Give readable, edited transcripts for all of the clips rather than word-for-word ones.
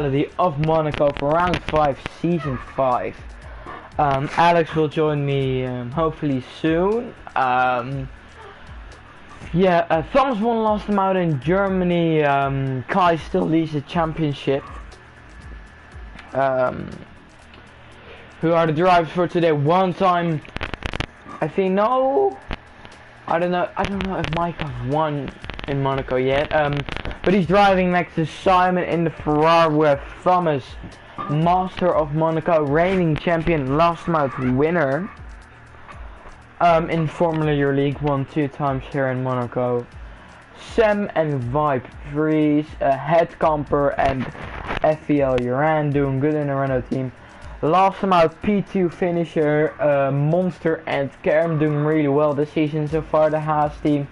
of Monaco for round 5, season 5. Alex will join me hopefully soon. Thomas won last time out in Germany. Kai still leads the championship. Who are the drivers for today? One time, I think no. I don't know if Mike has won in Monaco yet. But he's driving next to Simon in the Ferrari with Thomas, master of Monaco, reigning champion, last time out winner. In Formula Your League, won 2 times here in Monaco. Sam and Vibe Vries, Head Camper and FVL Uran doing good in the Renault team. Last time out P2 finisher, Monster and Kerm doing really well this season so far. The Haas team,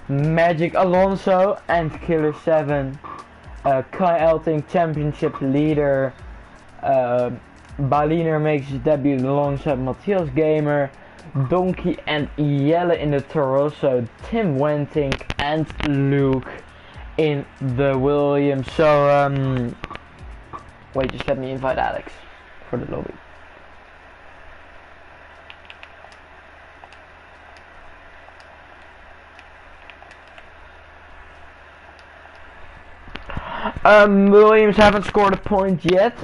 Magic Alonso and Killer 7. Kai Elting championship leader. Baliner makes his debut alongside Matthias Gamer. Donkey and Jelle in the Torosso, Tim Wentink and Luke in the Williams. So wait, just let me invite Alex for the lobby. Williams haven't scored a point yet.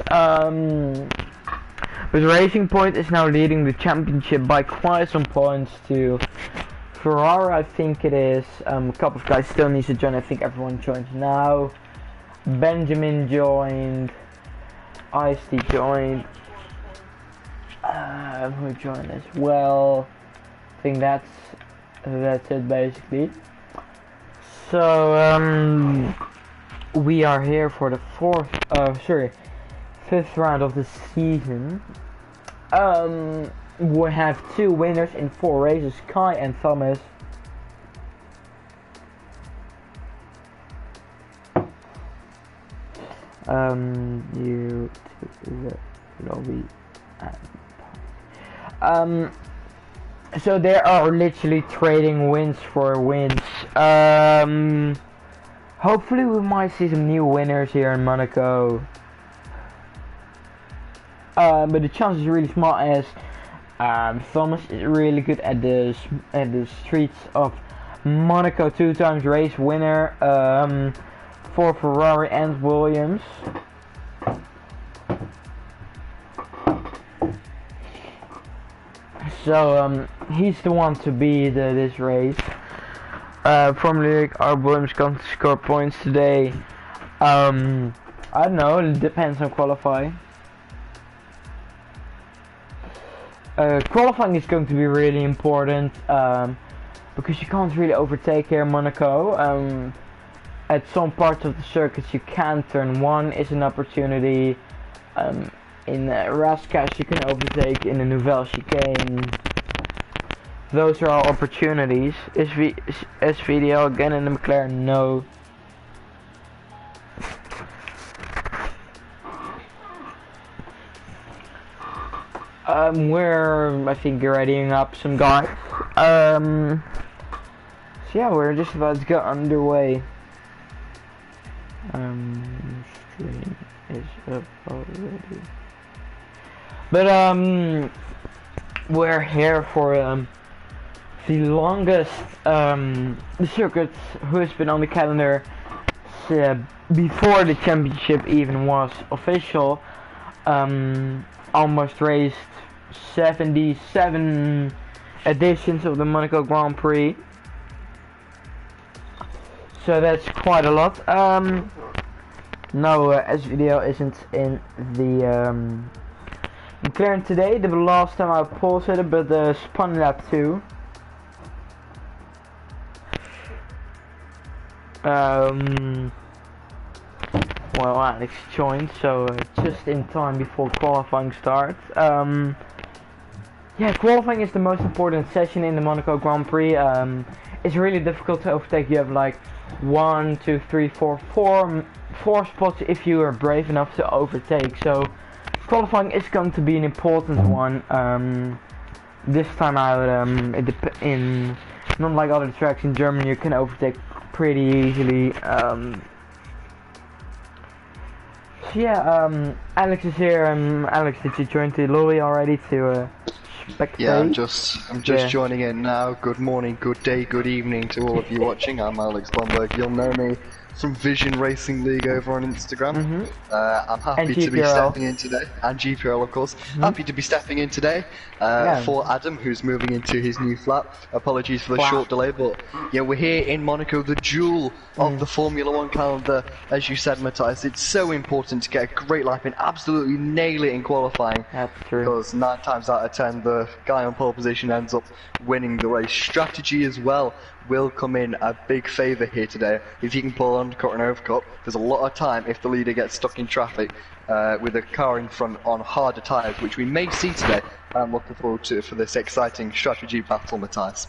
But Racing Point is now leading the championship by quite some points to Ferrari, I think it is. A couple of guys still need to join. I think everyone joins now. Benjamin joined. Ice-T joined. Who joined as well? I think that's it basically. So we are here for the fifth round of the season. We have 2 winners in 4 races, Kai and Thomas. You to the lobby. So they are literally trading wins for wins. Hopefully we might see some new winners here in Monaco. But the chance is really small as Thomas is really good at the streets of Monaco, 2 times race winner for Ferrari and Williams. So he's the one to beat this race. Formula League, our Williams going to score points today. I don't know, it depends on qualifying. Qualifying is going to be really important because you can't really overtake here in Monaco. At some parts of the circuits you can turn 1 is an opportunity. In Rascash you can overtake, in the Nouvelle Chicane. Those are all opportunities. Is SVDL again in the McLaren? No. We're, I think, readying up some guys. So yeah, we're just about to get underway. Stream is up already. But we're here for the longest circuit who has been on the calendar before the championship even was official. Almost raced 77 editions of the Monaco Grand Prix, so that's quite a lot. No, SVDL isn't in the McLaren today. The last time I paused it, but spun lap 2. Well, Alex joined, so just in time before qualifying starts. Yeah, qualifying is the most important session in the Monaco Grand Prix. It's really difficult to overtake. You have like 1, 2, 3, 4 spots if you are brave enough to overtake. So qualifying is going to be an important one. This time out, in not like other tracks in Germany, you can overtake pretty easily. So yeah, Alex is here. Alex, did you join the lobby already to spectate? Yeah, I'm just joining in now. Good morning, good day, good evening to all of you watching. I'm Alex Blomberg. You'll know me from Vision Racing League over on Instagram. I'm happy to be stepping in today, and GPL of course. Happy to be stepping in today for Adam, who's moving into his new flat. Apologies for the short delay, but yeah, we're here in Monaco, the jewel of the Formula 1 calendar. As you said, Matthias, it's so important to get a great lap in, absolutely nail it in qualifying. That's true. Because 9 times out of 10, the guy on pole position ends up winning the race. Strategy as well will come in a big favour here today. If you can pull undercut and overcut, there's a lot of time if the leader gets stuck in traffic with a car in front on harder tyres, which we may see today. I'm looking forward to it for this exciting strategy battle, Matthias.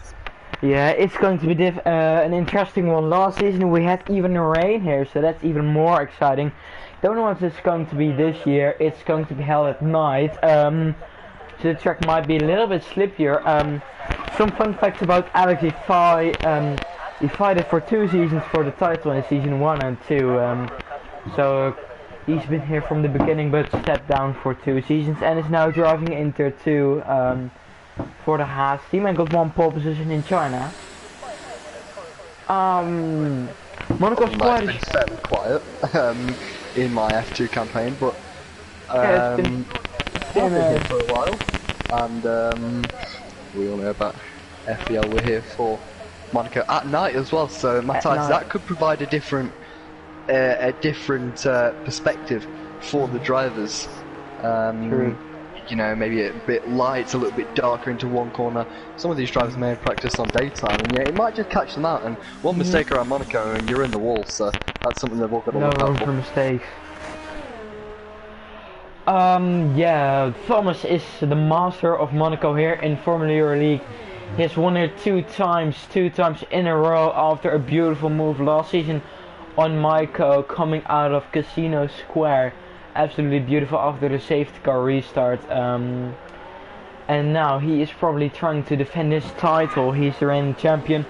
Yeah, it's going to be an interesting one. Last season we had even rain here, so that's even more exciting. Don't know what it's going to be this year. It's going to be held at night. So the track might be a little bit slippier. Some fun facts about Alex. He fought for 2 seasons for the title in season 1 and 2. So he's been here from the beginning, but stepped down for 2 seasons and is now driving Inter 2 for the Haas team and got 1 pole position in China. Monaco's quite fairly quiet in my F2 campaign, but yeah, it's been here for a while, and we all know about FEL. We're here for Monaco at night as well, so Matthias, that could provide a different perspective for the drivers. True. You know, maybe a bit light, a little bit darker into one corner. Some of these drivers may have practiced on daytime, and yeah, it might just catch them out. And one mistake around Monaco, and you're in the wall. So that's something they've all got to look out for. No room for mistakes. Yeah, Thomas is the master of Monaco here in Formula League. He has won it 2 times in a row after a beautiful move last season on Monaco, coming out of Casino Square. Absolutely beautiful after the safety car restart. And now he is probably trying to defend his title. He's the reigning champion.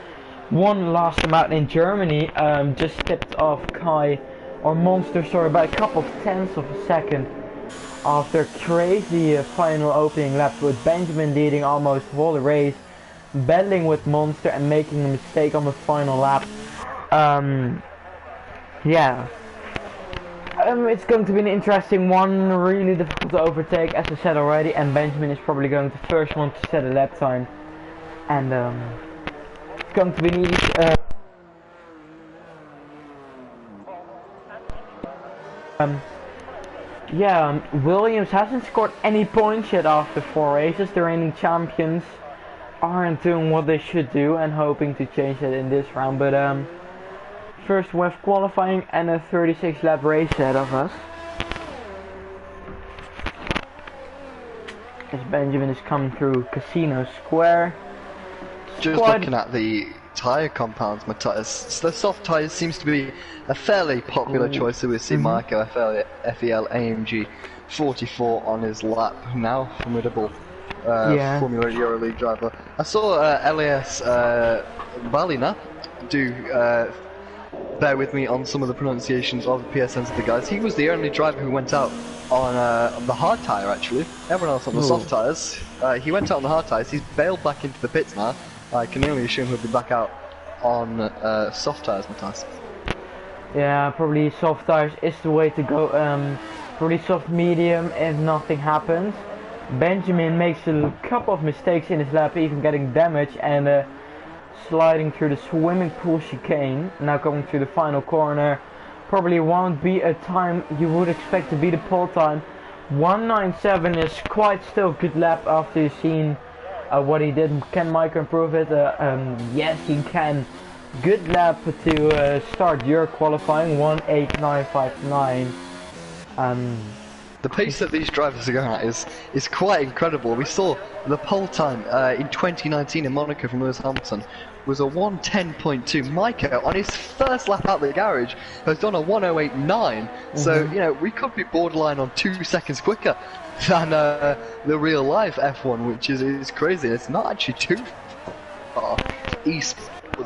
Won last time out in Germany. Just stepped off Monster, sorry, by a couple of tenths of a second. After crazy final opening lap with Benjamin leading almost all the race, battling with Monster and making a mistake on the final lap. Yeah. It's going to be an interesting one, really difficult to overtake, as I said already, and Benjamin is probably going to be the first one to set a lap time. And it's going to be needed. Yeah, Williams hasn't scored any points yet after 4 races. The reigning champions aren't doing what they should do, and hoping to change that in this round. But first we have qualifying and a 36 lap race ahead of us. As Benjamin is coming through Casino Square. Just looking at the tyre compounds, Matthias, the soft tyres seems to be a fairly popular choice. So we see Monaco FEL AMG 44 on his lap now, formidable Formula Euroleague driver. I saw Elias Valina do bear with me on some of the pronunciations of the PSNs of the guys. He was the only driver who went out on the hard tyre, actually. Everyone else on the soft tyres. He went out on the hard tyres. He's bailed back into the pits now. I can only assume he'll be back out on soft tyres, Matthias. Yeah, probably soft tyres is the way to go. Probably soft medium if nothing happens. Benjamin makes a couple of mistakes in his lap, even getting damaged and sliding through the swimming pool chicane. Now coming through the final corner. Probably won't be a time you would expect to be the pole time. 197 is quite still good lap after you've seen what he did. Can Mike improve it? Yes, he can. Good lap to start your qualifying. 18959. The pace that these drivers are going at is quite incredible. We saw the pole time in 2019 in Monaco from Lewis Hamilton was a 110.2. Micah on his first lap out the garage has done a 108.9. So you know, we could be borderline on 2 seconds quicker than the real life F1, which is crazy. It's not actually too far east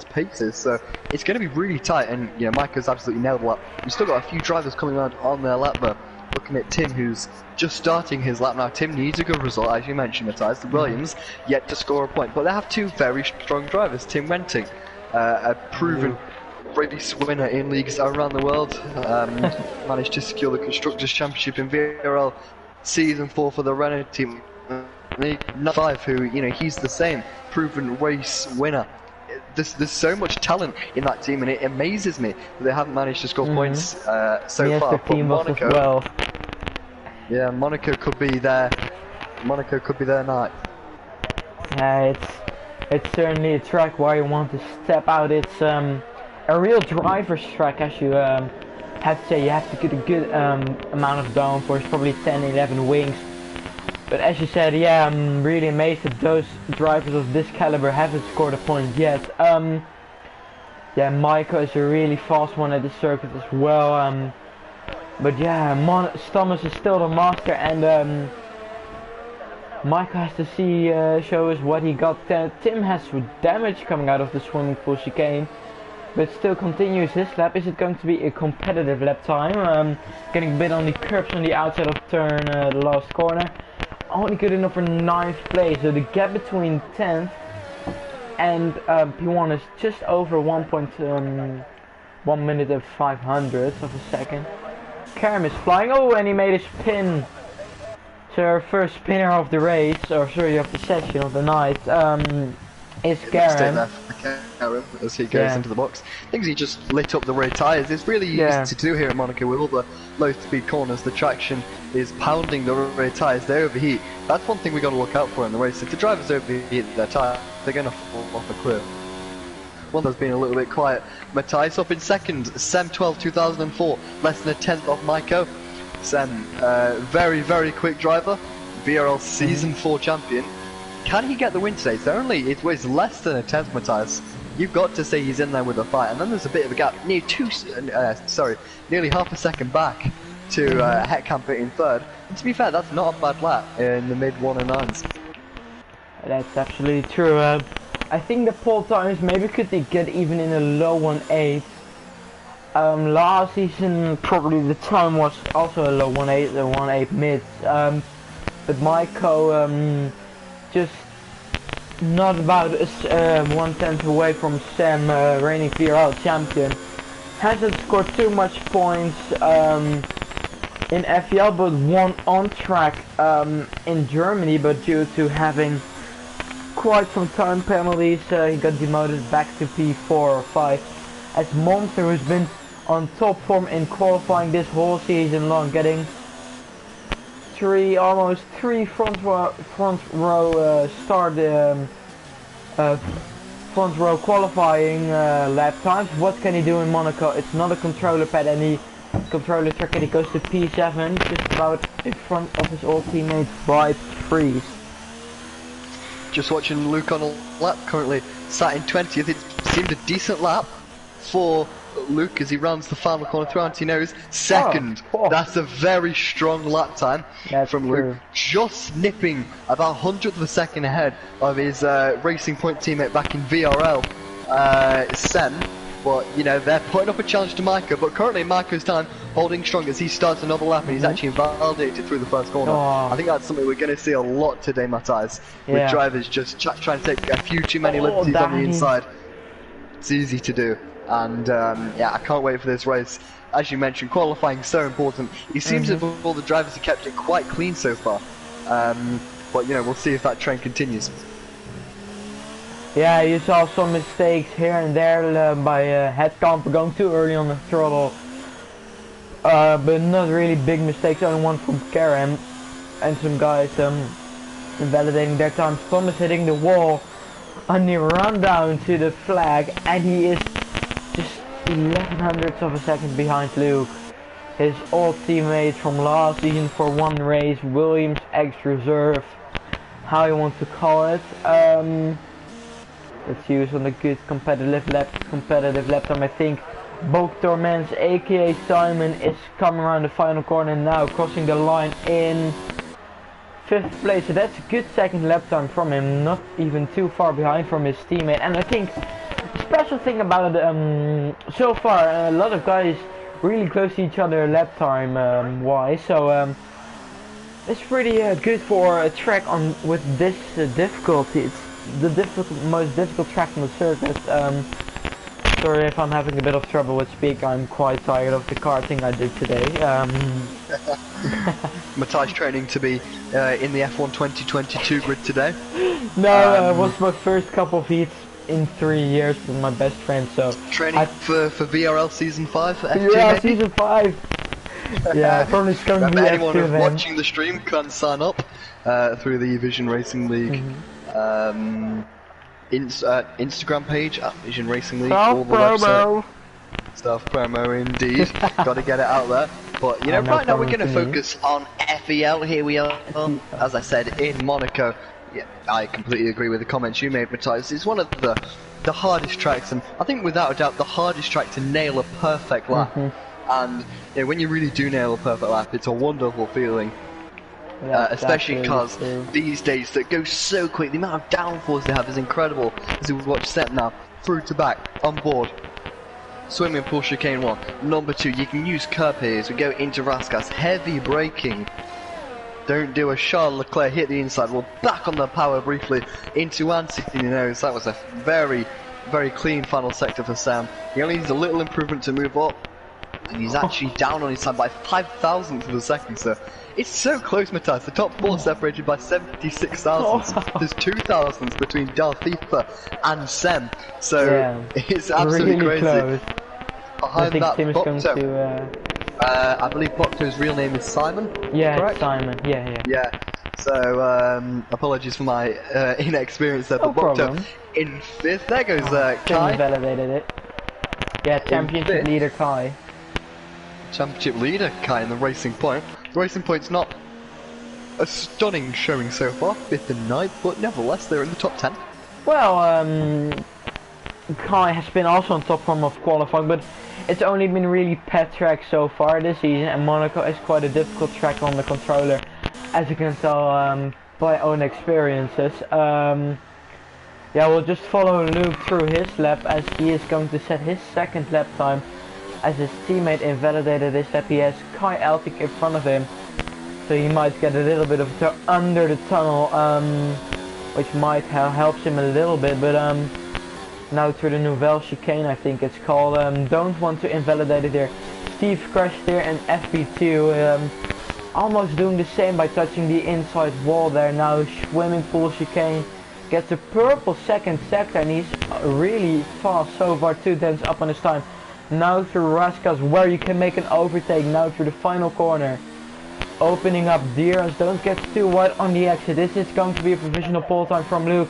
paces, so it's going to be really tight. And you know, Micah's absolutely nailed the lap. We've still got a few drivers coming around on their lap, but looking at Tim, who's just starting his lap now. Tim needs a good result, as you mentioned, Matthias. The Williams yet to score a point, but they have two very strong drivers. Tim Wenting, a proven race winner in leagues around the world, managed to secure the Constructors' Championship in VRL Season 4 for the Renault team. Number 5, who, you know, he's the same proven race winner. There's so much talent in that team, and it amazes me that they haven't managed to score points so far. But Monaco, as well. Yeah, Monaco could be there. Monaco could be their night. Yeah, it's certainly a track where you want to step out. It's a real driver's track, as you have to say. You have to get a good amount of downforce, probably 10-11 wings. But as you said, yeah, I'm really amazed that those drivers of this caliber haven't scored a point yet. Yeah, Maiko is a really fast one at the circuit as well. But yeah, Thomas is still the master, and Maiko has to see, show us what he got. Tim has damage coming out of the swimming pool chicane, but still continues his lap. Is it going to be a competitive lap time? Getting a bit on the curbs on the outside of turn, the last corner. Only good enough for 9th place, so the gap between 10th and P1 is just over 1 minute and 500ths of a second. Karam is flying, oh, and he made his spin. So our first spinner of the race, or sorry, of the session of the night, is Karam. As he goes into the box. Things he just lit up the rear tyres. It's really easy to do here at Monaco with all the low speed corners. The traction is pounding the rear tyres. They overheat. That's one thing we got to look out for in the race. If the drivers overheat their tyre, they're going to fall off a cliff. One that's been a little bit quiet. Matthias up in second. Sem 12 2004, less than a tenth off Maiko. Sem, very very quick driver, VRL Season 4 champion. Can he get the win today? It was less than a tenth, Matthias. You've got to say he's in there with a fight, and then there's a bit of a gap, nearly half a second back to Heckkamper in third. And to be fair, that's not a bad lap in the mid 109s. That's absolutely true. I think the pole times maybe could they get even in a low 1.8. Last season probably the time was also a low 1.8, the 1.8 mids. But Maiko just not about 1/10 away from Sam, reigning VRL champion. Hasn't scored too much points in FEL, but won on track in Germany, but due to having quite some time penalties, he got demoted back to P4 or 5. As Monster, who's been on top form in qualifying this whole season long, getting almost three front row qualifying lap times. What can he do in Monaco? It's not a controller pad, and the controller track, and he goes to P7, just about in front of his old teammate by Freeze. Just watching Luke on a lap, currently sat in 20th. It seemed a decent lap for Luke as he runs the final corner through Antino's second. That's a very strong lap time from Luke. Just nipping about 100th of a second ahead of his Racing Point teammate back in VRL, Sen. But, you know, they're putting up a challenge to Maiko, but currently Maiko's time holding strong as he starts another lap and he's actually invalidated through the first corner. I think that's something we're going to see a lot today, Matthias, with drivers just trying to take a few too many liberties on the inside. It's easy to do. And yeah, I can't wait for this race. As you mentioned, qualifying is so important. It seems as if all the drivers have kept it quite clean so far. But you know, we'll see if that trend continues. Yeah, you saw some mistakes here and there by Heckkamper going too early on the throttle. But not really big mistakes, only one from Karam. And some guys invalidating their time. Thomas hitting the wall on the rundown to the flag, and he is just 1100ths of a second behind Luke, his old teammate from last season for one race, Williams X Reserve, how you want to call it. Let's use on a good competitive lap time. I think Bok Torments, aka Simon, is coming around the final corner now, crossing the line in 5th place. So that's a good second lap time from him, not even too far behind from his teammate. And I think the special thing about it so far, a lot of guys really close to each other lap time wise. So it's pretty good for a track on with this difficulty. It's the most difficult track on the circuit. Sorry if I'm having a bit of trouble with speak. I'm quite tired of the karting I did today. Matthias training to be in the F1 2022 grid today. No, it was my first couple of heats in 3 years with my best friend. So training for VRL season 5 for F2 yeah, maybe? season 5. Yeah, probably it's going to be anyone F2 then. watching the stream can sign up through the Vision Racing League Instagram page at Vision Racing League. All the website. Self-promo indeed. Got to get it out there. But you know, right now we're going to focus on FEL. Here we are, as I said, in Monaco. Yeah, I completely agree with the comments you made, Matthias. It's one of the hardest tracks, and I think without a doubt the hardest track to nail a perfect lap. And you know, when you really do nail a perfect lap, it's a wonderful feeling. Yeah, especially because these days that go so quick. The amount of downforce they have is incredible. As we watch Sepp now, through to back, on board. Swimming pool chicane 1. Number 2, you can use curb here as we go into Raskas. Heavy braking. Don't do a Charles Leclerc, hit the inside. We'll back on the power briefly into Anthony. That was a very, very clean final sector for Sam. He only needs a little improvement to move up. And he's actually down on his time by 5,000th of a second, so it's so close, Matthias. The top 4 separated by 76 thousandths. There's 2 thousandths between Dalfifa and Sem, so yeah, it's absolutely really crazy. Close. Behind that, Bokto. I believe Bokto's real name is Simon. Yeah, correct? Simon. Yeah. So apologies for my inexperience there, but Bokto in 5th. There goes Kai. Validated it. Yeah, championship leader Kai. Championship leader Kai in the Racing Point. The Racing Point's not a stunning showing so far, 5th and 9th, but nevertheless they're in the top 10. Well, Kai has been also on top form of qualifying, but it's only been really pet tracks so far this season, and Monaco is quite a difficult track on the controller, as you can tell by own experiences. Yeah, we'll just follow Luke through his lap, as he is going to set his 2nd lap time, as his teammate invalidated this lap. He has Kai Eltik in front of him, so he might get a little bit of under the tunnel, which might helps him a little bit, but now through the Nouvelle Chicane, I think it's called, don't want to invalidate it there. Steve crashed there in FP2, almost doing the same by touching the inside wall there. Now swimming pool chicane, gets a purple 2nd sector, and he's really fast so far, 2 tenths up on his time. Now through Raskas, where you can make an overtake, now through the final corner. Opening up Diras, don't get too wide on the exit. This is going to be a provisional pole time from Luke.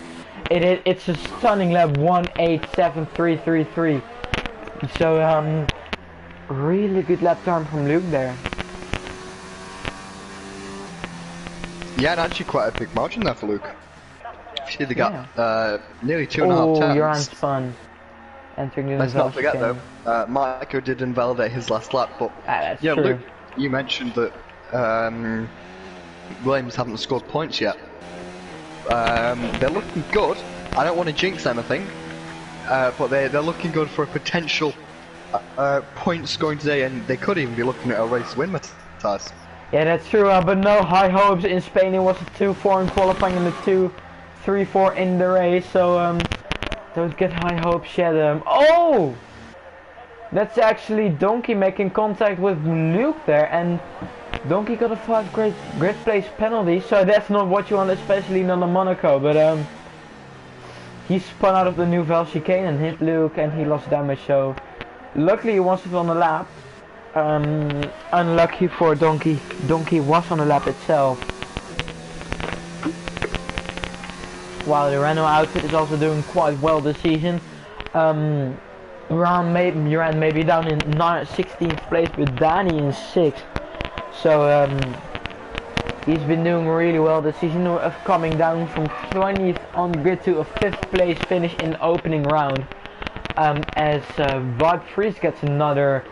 It's a stunning lap, 1:8.7333. So really good lap time from Luke there. Yeah, and actually quite a big margin there for Luke. See the gap, nearly 2.5 turns. Oh, you're on fun. Entering the Let's not forget though, Marco did invalidate his last lap, but that's yeah, true. Luke, you mentioned that Williams haven't scored points yet. They're looking good. I don't want to jinx anything, but they're looking good for a potential point scoring today, and they could even be looking at a race win, Matthias. Yeah, that's true, but no high hopes in Spain. It was a 2-4 in qualifying and a 2-3-4 in the race, so don't get high hopes yet. Oh! That's actually Donkey making contact with Luke there, and Donkey got a 5 grid place penalty, so that's not what you want, especially not in Monaco, but he spun out of the Nouvelle Chicane and hit Luke, and he lost damage, so luckily he wasn't on the lap. Unlucky for Donkey. Donkey was on the lap itself. While the Renault outfit is also doing quite well this season. Ran maybe down in 16th place, with Danny in 6th. So he's been doing really well this season, of coming down from 20th on grid to a 5th place finish in the opening round. As Vibe Freeze gets another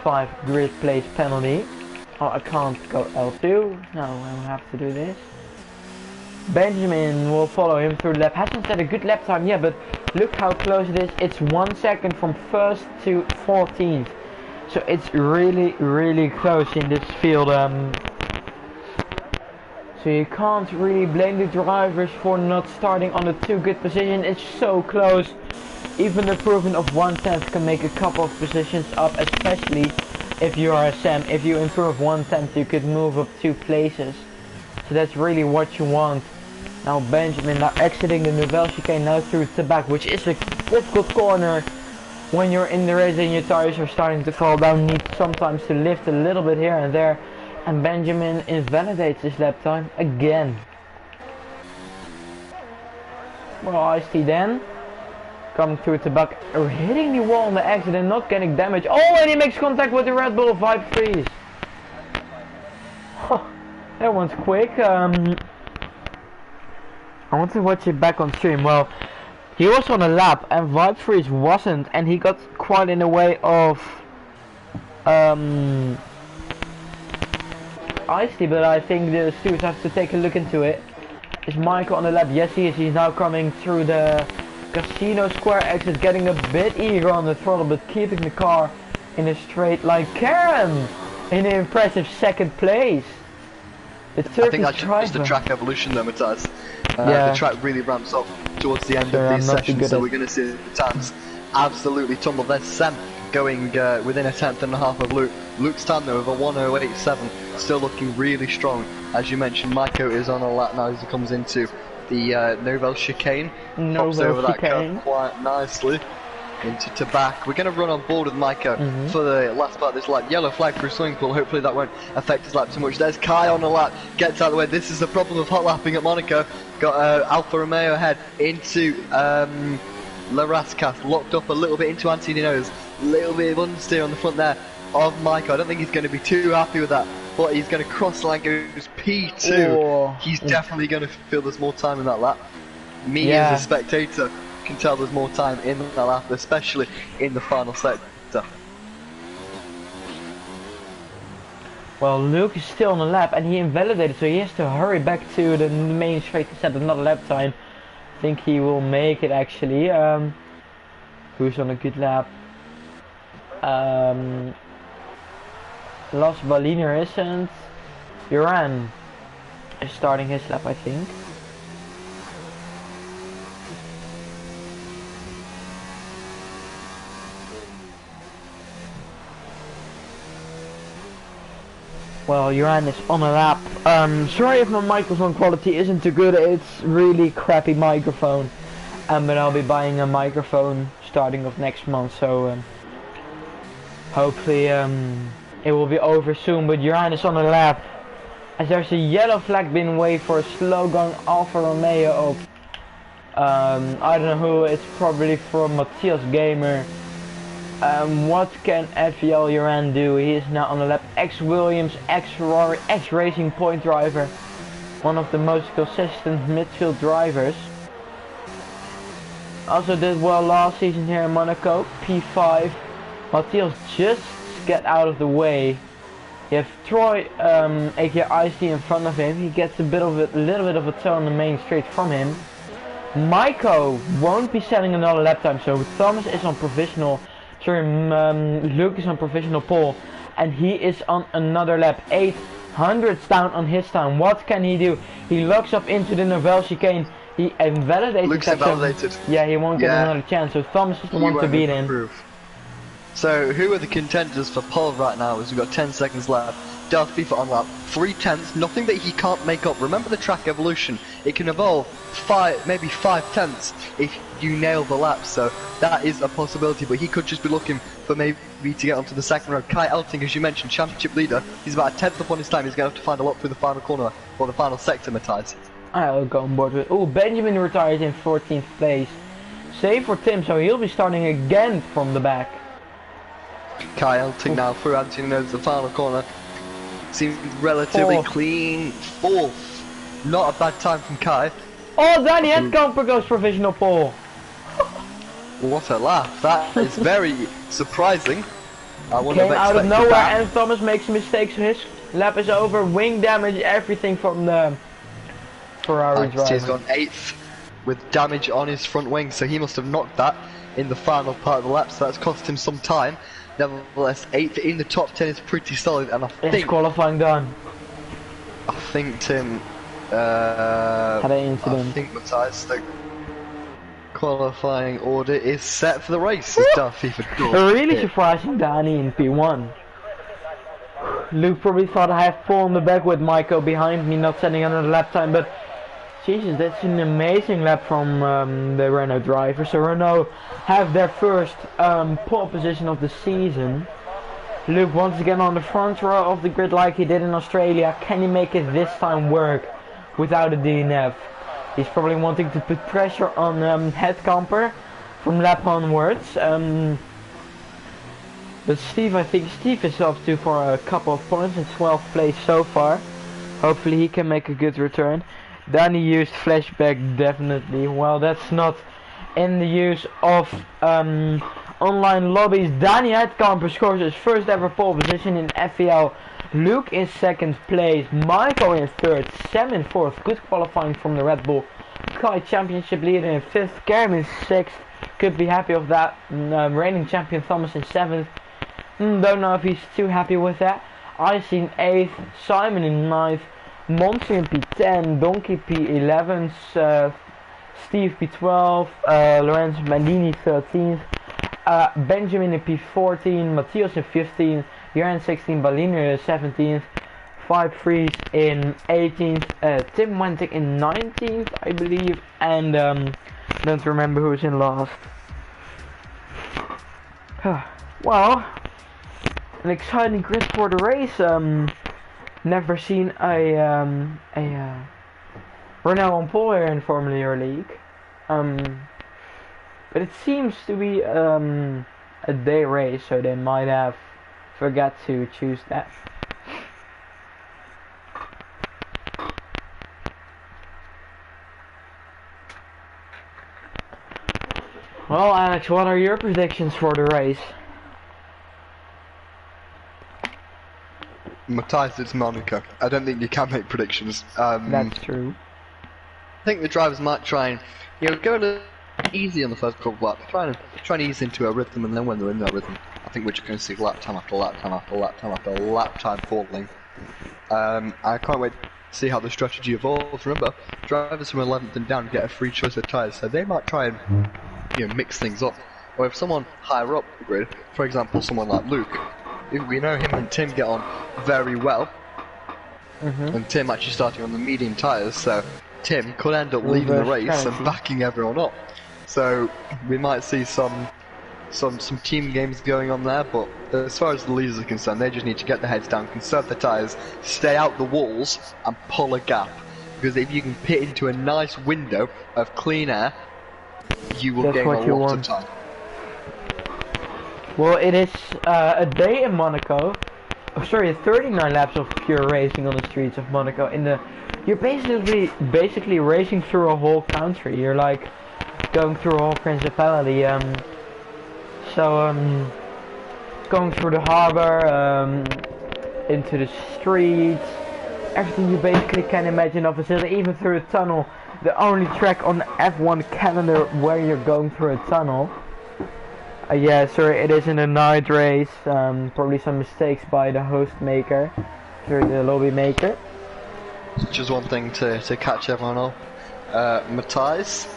5 grid place penalty. Oh, I can't go L2. No, I will have to do this. Benjamin will follow him through the lap. Hasn't had a good lap time yet, but look how close it is. It's 1 second from 1st to 14th. So it's really close in this field. So you can't really blame the drivers for not starting on a too good position. It's so close. Even the improvement of 1/10 can make a couple of positions up, especially if you are a Sam. If you improve 1/10, you could move up 2 places. So that's really what you want. Now Benjamin now exiting the Nouvelle chicane now through the back, which is a difficult corner when you're in the race and your tires are starting to fall down. Need sometimes to lift a little bit here and there. And Benjamin invalidates his lap time again. Well, Ice-T then coming through the back, hitting the wall on the exit and not getting damage. Oh, and he makes contact with the Red Bull Vibe Freeze. That one's quick. I want to watch it back on stream. Well, he was on a lap and Vibe Freeze wasn't, and he got quite in the way of Ice-T, but I think the stewards have to take a look into it. Is Michael on the lap? Yes, he is. He's now coming through the Casino Square exit, getting a bit eager on the throttle, but keeping the car in a straight line. Karen in an impressive 2nd place. The Turkish I think that's just the track evolution though, Matthias. The track really ramps up towards the end of these sessions, so we're going to see the times absolutely tumble. There's Sam going within a 10th and a half of Luke. Luke's time though of a 1:08.7, still looking really strong. As you mentioned, Maiko is on a lap now as he comes into the Nouvelle chicane. Pops over that curve quite nicely into to back. We're going to run on board with Maiko for the last part of this lap. Yellow flag for a swimming pool. Hopefully that won't affect his lap too much. There's Kai on the lap, gets out of the way. This is the problem of hot lapping at Monaco. Got Alfa Romeo ahead into La Rascasse, locked up a little bit into Antoninos. Little bit of understeer on the front there of Maiko. I don't think he's going to be too happy with that, but he's going to cross the line, goes P2. Oh. He's definitely going to feel there's more time in that lap. Me as a spectator can tell there's more time in that lap, especially in the final sector. Well, Luke is still on the lap and he invalidated, so he has to hurry back to the main straight to set another lap time. I think he will make it actually. Who's on a good lap? Los Baliner isn't. Uran is starting his lap, I think. Well, Uran is on a lap. Sorry if my microphone quality isn't too good. It's really crappy microphone. But I'll be buying a microphone starting of next month, so hopefully it will be over soon. But Uran is on a lap as there's a yellow flag being waved for a slow going Alfa Romeo. I don't know who. It's probably from Matthias Gamer. What can FVL Uran do? He is now on the lap. Ex-Williams, ex-Ferrari, ex-Racing Point driver. One of the most consistent midfield drivers. Also did well last season here in Monaco. P5. Matthias just get out of the way. You have Troy, aka Ice-T in front of him. He gets a little bit of a toe on the main straight from him. Maiko won't be setting another lap time, so Thomas is on provisional. Sorry, Luke is on provisional pole, and he is on another lap. 800s down on his time. What can he do? He locks up into the Nouvelle chicane. He invalidates. Luke's invalidated. Yeah, he won't get another chance. So Thomas is the one to beat him. So who are the contenders for pole right now? As we've got 10 seconds left. Darth FIFA on lap 3/10. Nothing that he can't make up. Remember the track evolution. It can evolve maybe 5/10 if you nail the lap. So that is a possibility. But he could just be looking for maybe to get onto the second row. Kai Elting, as you mentioned, championship leader. He's about a 10th up on his time. He's going to have to find a lot through the final corner or the final sector, Matthias. I'll go on board with. Oh, Benjamin retires in 14th place. Save for Tim, so he'll be starting again from the back. Kai Elting now through Antoninos, the final corner. Seems relatively clean. 4th. Not a bad time from Kai. Oh, Danny Edkamper goes provisional pole. What a laugh. That is very surprising. I wouldn't Came have out of nowhere that. and Thomas makes a mistake, so his lap is over. Wing damage, everything from the Ferrari driver. He's gone 8th with damage on his front wing, so he must have knocked that in the final part of the lap, so that's cost him some time. Nevertheless, 8th in the top 10 is pretty solid, and I It's qualifying done. think Tim Had an incident. I think Matthias, the qualifying order is set for the race. It's done FIFA doors. Really surprising Danny in P1. Luke probably thought I have fallen the back with Michael behind me, not setting another lap time, but Jesus, that's an amazing lap from the Renault driver. So Renault have their first pole position of the season. Luke once again on the front row of the grid like he did in Australia. Can he make it this time work without a DNF? He's probably wanting to put pressure on Headcamper from lap onwards. But Steve, I think Steve is up to for a couple of points in 12th place so far. Hopefully he can make a good return. Danny used flashback definitely. Well, that's not in the use of online lobbies. Danny Headcamper scores his first ever pole position in FEL. Luke in 2nd place, Michael in 3rd, Sam in 4th. Good qualifying from the Red Bull. Kai championship leader in 5th, Kerem in 6th. Could be happy with that. Reigning champion Thomas in 7th. Don't know if he's too happy with that. Ice in 8th, Simon in 9th, Monty in P10, Donkey P11, Steve P12, Lorenzo Mandini 13th, Benjamin in P14, Matthias in 15th, Jaren 16th, Baliner 17th, 5 Freeze in 18th, Tim Wentic in 19th, I believe, and don't remember who's in last. Well, an exciting grid for the race. Never seen a Renault on pole here in Formula League. But it seems to be a day race, so they might have forgot to choose that. Well, Alex, what are your predictions for the race? Matthias, it's Monaco. I don't think you can make predictions. That's true. I think the drivers might try and, go a little easy on the first couple of laps, try and ease into a rhythm, and then when they're in that rhythm, I think we're just going to see lap time after lap time after lap time after lap time falling. I can't wait to see how the strategy evolves. Remember, drivers from 11th and down get a free choice of tyres, so they might try and mix things up. Or if someone higher up the grid, for example someone like Luke, we know him and Tim get on very well, and Tim actually starting on the medium tyres, so Tim could end up leading the race and backing everyone up. So we might see some team games going on there, but as far as the leaders are concerned, they just need to get their heads down, conserve their tyres, stay out the walls, and pull a gap. Because if you can pit into a nice window of clean air, you will gain a lot of time. Well, it is a day in Monaco. Oh, sorry, 39 laps of pure racing on the streets of Monaco. You're basically racing through a whole country. You're like going through a whole principality. Going through the harbor, into the streets, everything you basically can imagine of a city, even through a tunnel. The only track on the F1 calendar where you're going through a tunnel. Yeah, sorry, it isn't a night race. Probably some mistakes by the host maker, through the lobby maker. Just one thing to catch everyone up. Matthias,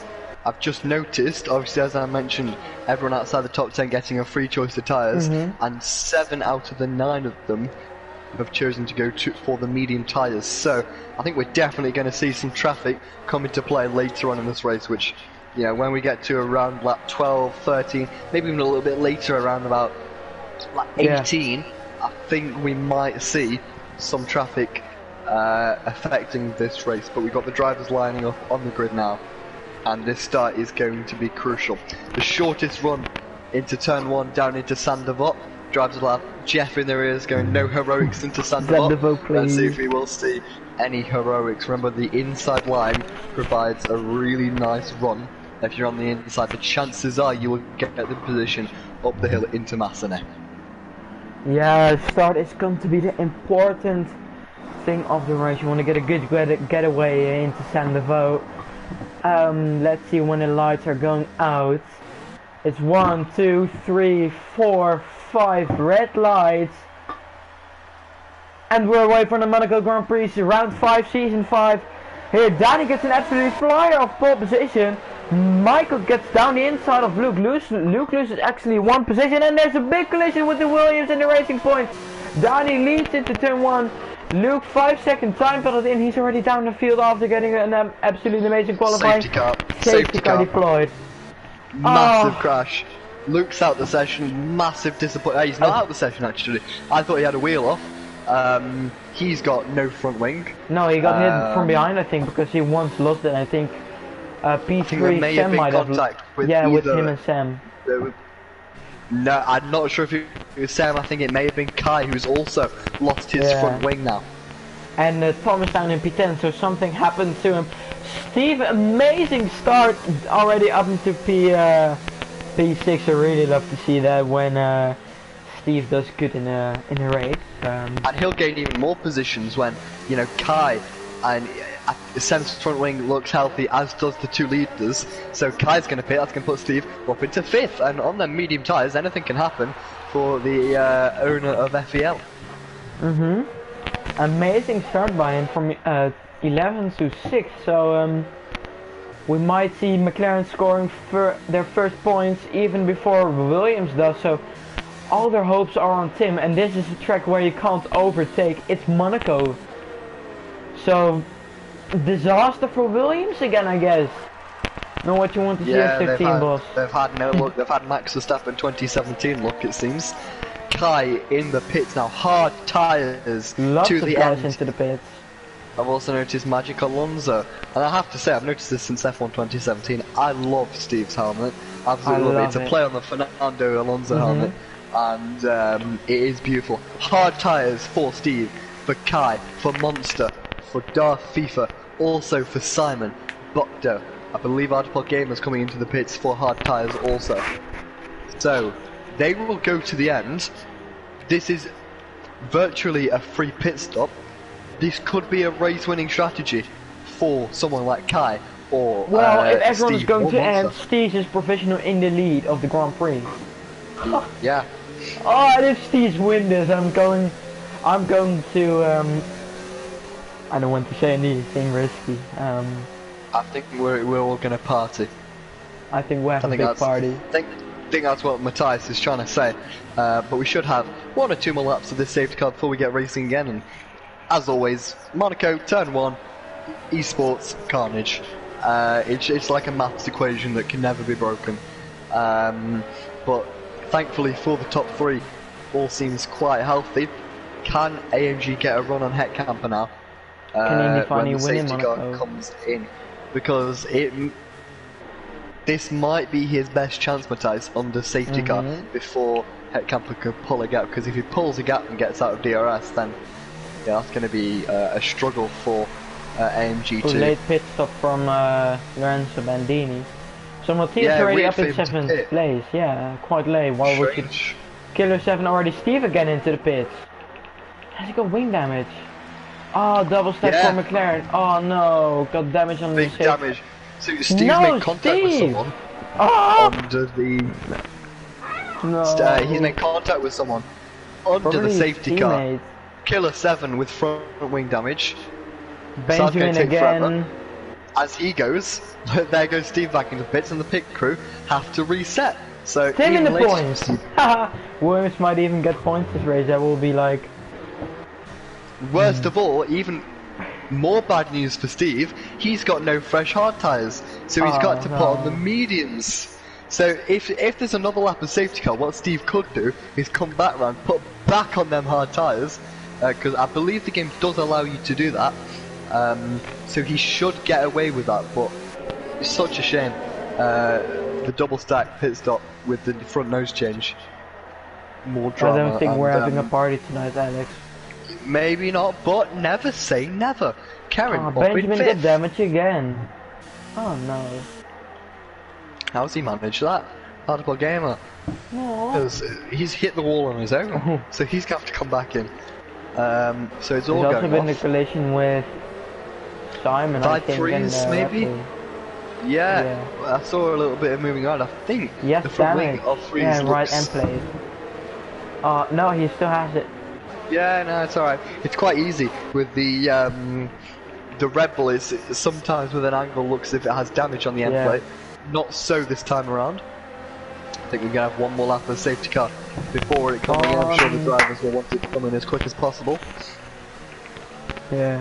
I've just noticed, obviously as I mentioned, everyone outside the top 10 getting a free choice of tyres, and 7 out of the 9 of them have chosen to go for the medium tyres. So I think we're definitely going to see some traffic come into play later on in this race, which, when we get to around lap 12, 13, maybe even a little bit later, around about lap 18, I think we might see some traffic affecting this race. But we've got the drivers lining up on the grid now, and this start is going to be crucial. The shortest run into turn 1 down into Sandoval. Drivers will have Jeff in their ears going, no heroics into Sandoval. Let's see if we will see any heroics. Remember, the inside line provides a really nice run. If you're on the inside, the chances are you will get the position up the hill into Massenet. Yeah, start is going to be the important thing of the race. You want to get a good getaway into Sandoval. Let's see when the lights are going out. It's 1, 2, 3, 4, 5, red lights. And we're away from the Monaco Grand Prix, round 5, season 5. Here, Danny gets an absolute flyer of pole position. Michael gets down the inside of Luke. Luke loses actually 1 position, and there's a big collision with the Williams and the Racing Point. Danny leads into turn 1. Luke 5-second time penalty, and he's already down the field after getting an absolutely amazing qualifying. Safety car deployed. Massive crash. Luke's out the session. Massive disappointment. He's not out the session actually. I thought he had a wheel off. He's got no front wing. No, he got hit from behind, I think, because he once lost it. I think P3 Sam might have. With him and Sam. No, I'm not sure if it was Sam. I think it may have been Kai, who's also lost his front wing now. And Thomas down in P10, so something happened to him. Steve, amazing start already up into P6. I really love to see that when Steve does good in a race. And he'll gain even more positions when, you know, Kai and Sam's front wing looks healthy, as does the 2 leaders. So Kai's going to pit, that's going to put Steve up into 5th. And on them medium tyres, anything can happen for the owner of FEL. Amazing start by him from 11 to 6. So we might see McLaren scoring for their first points even before Williams does. So all their hopes are on Tim, and this is a track where you can't overtake. It's Monaco. So disaster for Williams again, I guess. Know what you want to see at 15, boss. They've had no luck. They've had Max Verstappen 2017 luck, it seems. Kai in the pits now, hard tyres to the end. Into the pits. I've also noticed Magic Alonso, and I have to say I've noticed this since F1 2017. I love Steve's helmet. Absolutely love it. It's a play on the Fernando Alonso helmet, and it is beautiful. Hard tyres for Steve, for Kai, for Monster, for Darth FIFA, also for Simon, Bokdo. I believe Artipod Gamer's coming into the pits for hard tyres also. So they will go to the end. This is virtually a free pit stop. This could be a race-winning strategy for someone like Kai or well, if everyone is going to Monster. end, Steve is professional in the lead of the Grand Prix. Yeah. Oh, and if Steve wins this, I'm going to I don't want to say anything risky. I think we're all gonna party. I think we're having a big party. I think that's what Matthias is trying to say. But we should have 1 or 2 more laps of this safety car before we get racing again. And as always, Monaco, turn 1, esports, carnage. It's like a maths equation that can never be broken. But thankfully for the top 3, all seems quite healthy. Can AMG get a run on Het Camper now? Can he finally when the win in safety car Monaco? comes in, because this might be his best chance, Matthias, on the safety car before Het Camper could pull a gap. Because if he pulls a gap and gets out of DRS, then yeah, that's going to be a struggle for AMG too. Late pit stop from Lorenzo Bandini. So Matthias already up in 7th place. Yeah, quite late. While we could Killer 7 already. Steve again into the pits. Has he got wing damage? Oh, double step for McLaren. Oh no, got damage on the big damage. So Steve made contact with someone under the. No. He's made contact with someone under the safety car. Killer 7 with front wing damage. Benjamin again. As he goes, there goes Steve back into pits, and the pit crew have to reset. So Tim in the points. Williams might even get points this race. That will be like. Worst of all, even more bad news for Steve, he's got no fresh hard tyres, so he's got to put on the mediums. So if there's another lap of safety car, what Steve could do is come back round, put back on them hard tyres, because I believe the game does allow you to do that, so he should get away with that, but it's such a shame. The double stack pit stop with the front nose change. More drama. I don't think we're having a party tonight, Alex. Maybe not, but never say never. Karen, Benjamin got damage again. Oh no. How's he managed that? Hardcore gamer. No. He's hit the wall on his own, so he's going to have to come back in. So it's all There's going also been off. a collision with Simon, I think. Threes, maybe? Yeah, I saw a little bit of moving around. I think yes, the front wing damage. of Threes yeah, looks... right end plate. No, he still has it. Yeah, no, it's alright. It's quite easy with the Red Bull is sometimes with an angle looks as if it has damage on the end plate. Not so this time around. I think we're going to have one more lap of the safety car before it coming in. I'm sure the drivers will want it to come in as quick as possible. Yeah.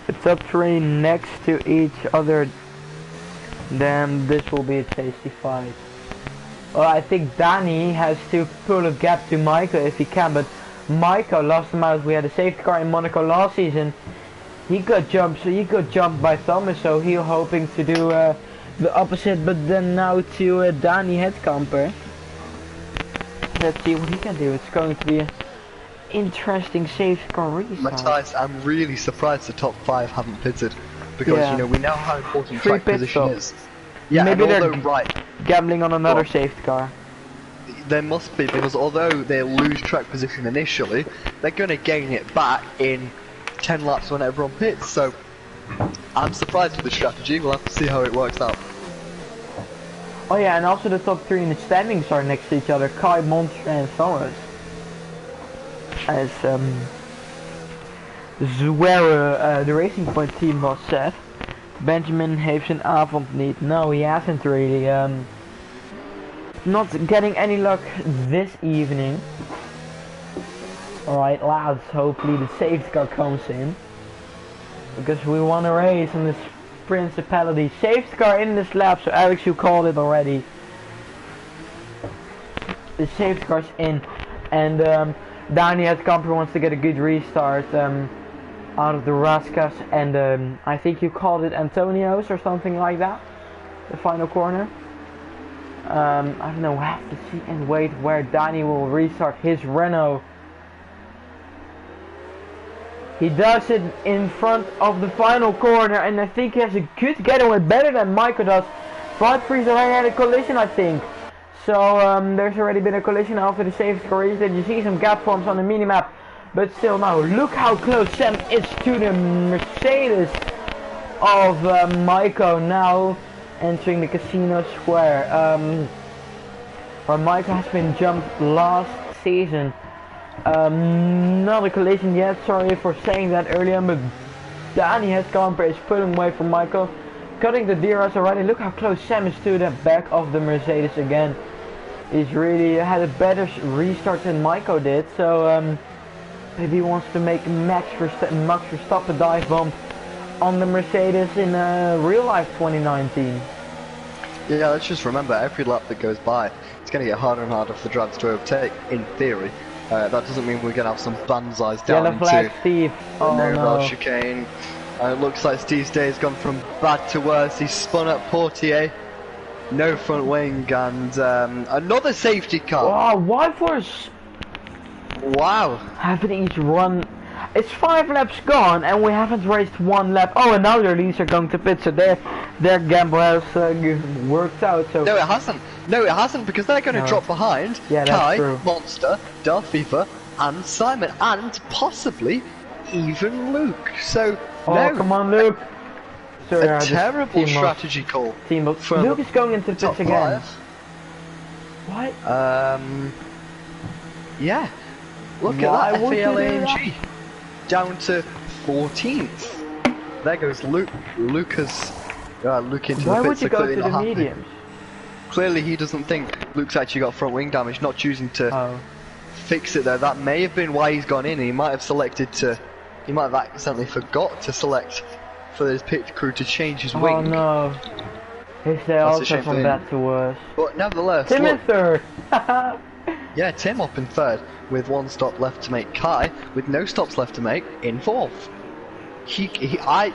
The top three next to each other, then this will be a tasty fight. Well, I think Danny has to pull a gap to Michael if he can, but Michael lost him out. We had a safety car in Monaco last season. He got jumped, by Thomas, so he's hoping to do the opposite, but then now to Danny Headcamper. Let's see what he can do. It's going to be an interesting safety car restart. Matthias, I'm really surprised the top 5 haven't pitted, because you know we know how important track position is. Yeah, maybe and they're right, gambling on another safety car. There must be, because although they lose track position initially, they're going to gain it back in 10 laps when everyone pits, so I'm surprised with the strategy. We'll have to see how it works out. Oh yeah, and also the top 3 in the standings are next to each other, Kai, Monster and Thomas. As Zware, the Racing Point team boss said. Benjamin heeft zijn avond niet. No, he hasn't really. Not getting any luck this evening. Alright lads, hopefully the safety car comes in. Because we want to race in this Principality. Safety car in this lap, so Alex, you called it already. The safety car's in. And Danny Headcamper wants to get a good restart out of the Rascas. And I think you called it Antonio's or something like that. The final corner. I don't know, we'll have to see and wait where Danny will restart his Renault. He does it in front of the final corner, and I think he has a good getaway, better than Michael does. But Freeze already had a collision, I think. So there's already been a collision after the safety car restart. You see some gap forms on the minimap, but still now look how close Sam is to the Mercedes of Michael now entering the Casino Square. Where Michael has been jumped last season. Not a collision yet, sorry for saying that earlier, but Danny Headcamper is pulling away from Michael, cutting the DRS already. Look how close Sam is to the back of the Mercedes again. He's really had a better restart than Michael did, so maybe he wants to make Max Verstappen dive bomb on the Mercedes in real life 2019. Yeah, let's just remember, every lap that goes by, it's going to get harder and harder for the drivers to overtake, in theory. That doesn't mean we're going to have some banzais down Yellow flag, into Steve. Oh no. chicane. It looks like Steve's day has gone from bad to worse. He's spun up Portier, no front wing, and another safety car. Wow, why force? Wow. Haven't each run? It's 5 laps gone, and we haven't raced 1 lap. Oh, and now their leads are going to pit, so their gamble has worked out. So no, it hasn't. No, it hasn't, because they're going to drop behind Kai, Monster, Darth Fever, and Simon, and possibly even Luke. So no, come on, Luke. So, a terrible strategy call. Luke is going into the pits again. What? Yeah. Look at that, FEL AMG down to 14th. There goes Luke. Luke into the pits. Why would you go to the mediums? Clearly he doesn't think Luke's actually got front wing damage, not choosing to fix it there. That may have been why he's gone in. He might have he might have accidentally forgot to select for his pit crew to change his wing. Oh no. If they also from bad to worse. But nevertheless, Tim in third. Yeah, Tim up in third with 1 stop left to make. Kai with no stops left to make in 4th.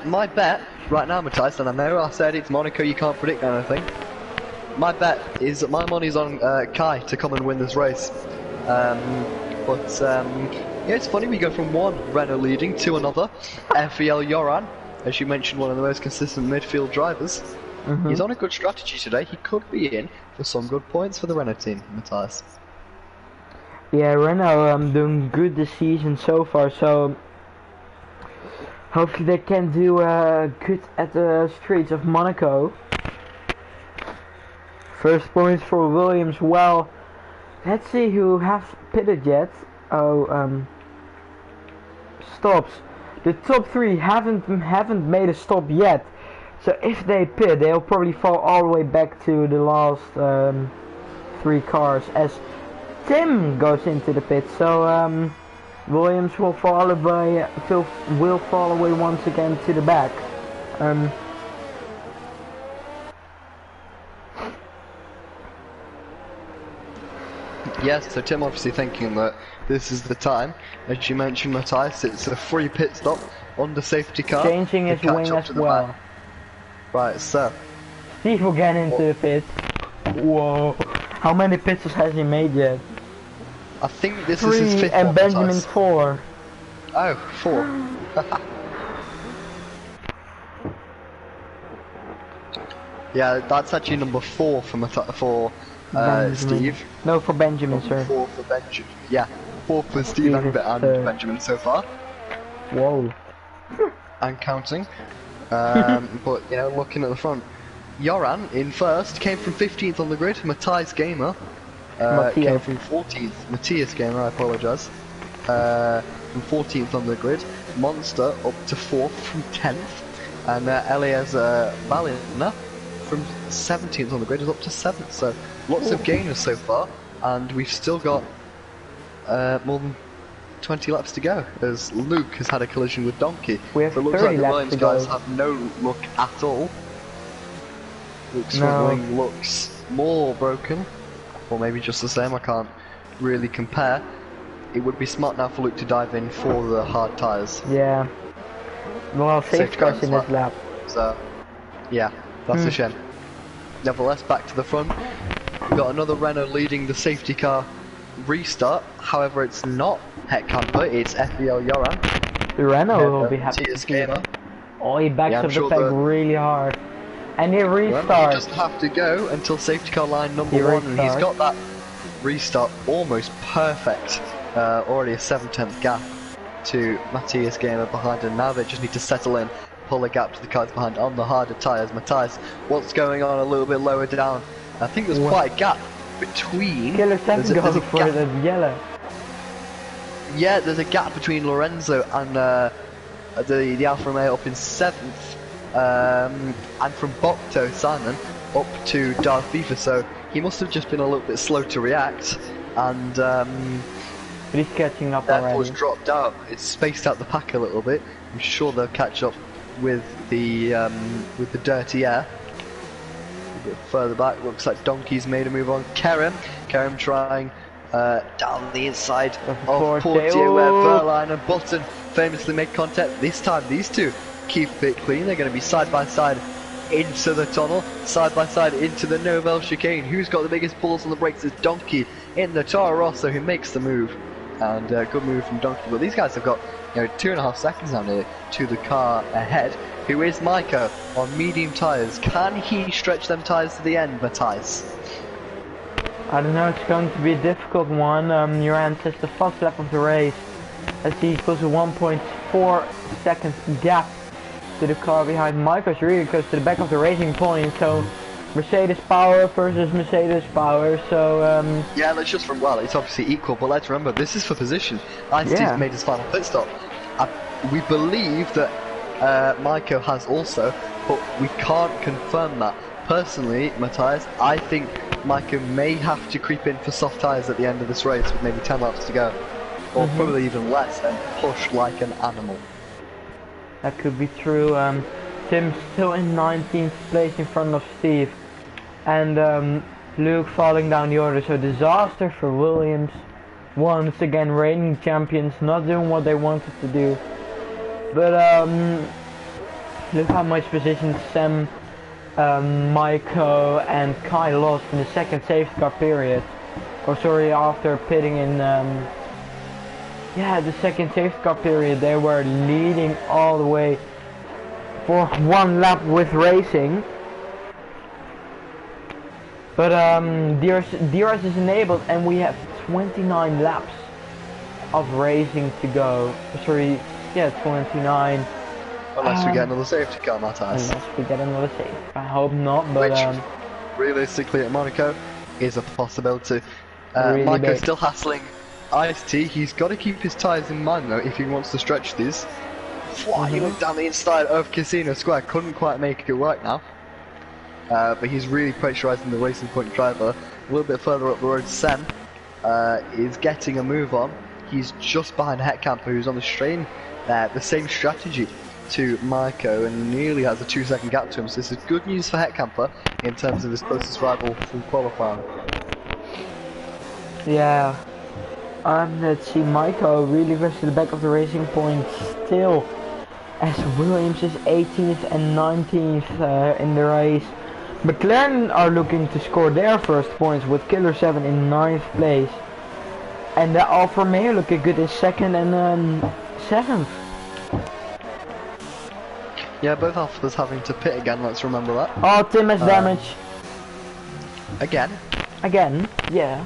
My bet right now, Matthias, and I know I said it's Monaco, you can't predict anything. My bet is that my money's on Kai to come and win this race. Yeah, it's funny, we go from one Renault leading to another. FEL Yoran, as you mentioned, one of the most consistent midfield drivers. He's on a good strategy today. He could be in for some good points for the Renault team, Matthias. Yeah, Renault doing good this season so far, so hopefully they can do good at the streets of Monaco. First points for Williams, well, Let's see who has pitted yet. Oh, stops. The top 3 haven't made a stop yet. So if they pit, they'll probably fall all the way back to the last 3 cars as Tim goes into the pit. So Williams will fall away. Will fall away once again to the back. Yes, so Tim obviously thinking that this is the time. As you mentioned, Matthias, it's a free pit stop on the safety car. Changing his wing as well. Right, so Steve will get into the pit. Whoa. How many pits has he made yet? I think this 3 is his 5th and one, Benjamin Matthias. 4. Oh, 4. Yeah, that's actually number 4 for Steve. No, for Benjamin, sir. 4 for Benjamin. Yeah, 4 for Steve and Benjamin so far. Whoa. And counting. But, you know, looking at the front, Joran in first, came from 15th on the grid. Matthias Gamer came from 14th. Matthias Gamer, I apologise. From 14th on the grid. Monster up to 4th from 10th. And Eliezer Valina from 17th on the grid is up to 7th. So lots of gainers so far. And we've still got more than 20 laps to go, as Luke has had a collision with Donkey. We have but it looks 30 like the laps Williams to go. guys have no luck at all. Luke's front wing looks more broken, or maybe just the same, I can't really compare. It would be smart now for Luke to dive in for the hard tyres. Yeah. Well, safety cars in this lap. So, yeah, that's a shame. Nevertheless, back to the front. We've got another Renault leading the safety car restart. However, it's not Het Camper, it's FBL Joran. The Renault will be happy to see it. Oh, he backs up the pack really hard. And he restarts. He doesn't have to go until safety car line number 1, and he's got that restart almost perfect. Already a 7/10 gap to Matthias Gamer behind, and now they just need to settle in, pull a gap to the cars behind on the harder tyres. Matthias, what's going on a little bit lower down? I think there's quite a gap between. Killer second goes for the yellow. Yeah, there's a gap between Lorenzo and the Alfa Romeo up in 7th, and from Bokto Simon up to Darth FIFA, so he must have just been a little bit slow to react, and but he's catching up therefore already. it's dropped out. It's spaced out the pack a little bit. I'm sure they'll catch up with the dirty air. A bit further back, looks like Donkey's made a move on Kerem. Kerem trying down the inside of Portier, where Verline and Button famously make contact. This time these two keep it clean. They're going to be side by side into the tunnel, side by side into the Novell chicane. Who's got the biggest balls on the brakes is Donkey in the Toro Rosso, who makes the move. And good move from Donkey. But these guys have got 2.5 seconds now nearly to the car ahead, who is Maiko on medium tyres. Can he stretch them tyres to the end, Matthias? I don't know, it's going to be a difficult one. Joran says the first lap of the race, as he equals a 1.4 seconds gap to the car behind. Maiko's really close to the back of the racing point, so Mercedes power versus Mercedes power, so yeah, let's just well, it's obviously equal, but let's remember, this is for position. Steve made his final pit stop. We believe that Maiko has also, but we can't confirm that. Personally, Matthias, I think Maiko may have to creep in for soft tyres at the end of this race with maybe 10 laps to go, or probably even less, and push like an animal. That could be true. Tim's still in 19th place in front of Steve, and Luke falling down the order, so disaster for Williams. Once again, reigning champions not doing what they wanted to do. But look how much position Sam, Maiko and Kai lost in the second safety car period. Or sorry, after pitting in the second safety car period, they were leading all the way for one lap with racing. But DRS is enabled, and we have 29 laps of racing to go. Sorry, yeah, 29. Unless we get another safety car, Matthias. Unless we get another safety car. I hope not, but which, realistically at Monaco, is a possibility. Really Marco's big. still hassling Ice-T. He's got to keep his tyres in mind though if he wants to stretch these. Flying down the inside of Casino Square, couldn't quite make it work now. But he's really pressurising the Racing Point driver. A little bit further up the road, Sen is getting a move on. He's just behind Hetkamper, who's on the strain. The same strategy to Marco, and nearly has a 2-second gap to him. So this is good news for Hetkamper in terms of his closest rival from qualifying. Yeah. Let's see, Marco really rushed to the back of the Racing Point still, as Williams is 18th and 19th in the race. McLaren are looking to score their first points with Killer 7 in 9th place. And the Alfa Romeo looking good in 2nd and 7th. Yeah, both Alphas having to pit again, let's remember that. Oh, Tim has damage. Again? Again? Yeah.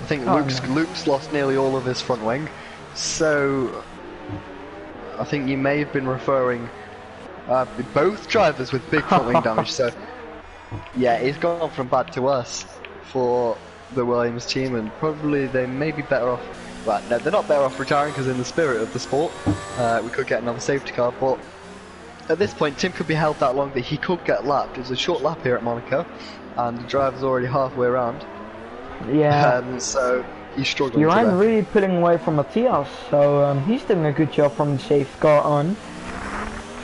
I think Oh, Luke's lost nearly all of his front wing. So, I think you may have been referring both drivers with big front wing damage. So, yeah, it's gone from bad to worse for the Williams team, and probably they may be better off. Well, no, they're not better off retiring, because in the spirit of the sport, we could get another safety car. But at this point, Tim could be held that long that he could get lapped. It's a short lap here at Monaco, and the driver's already halfway around. Yeah. So he's struggling. Joran really pulling away from Matthias, so he's doing a good job from the safety car on.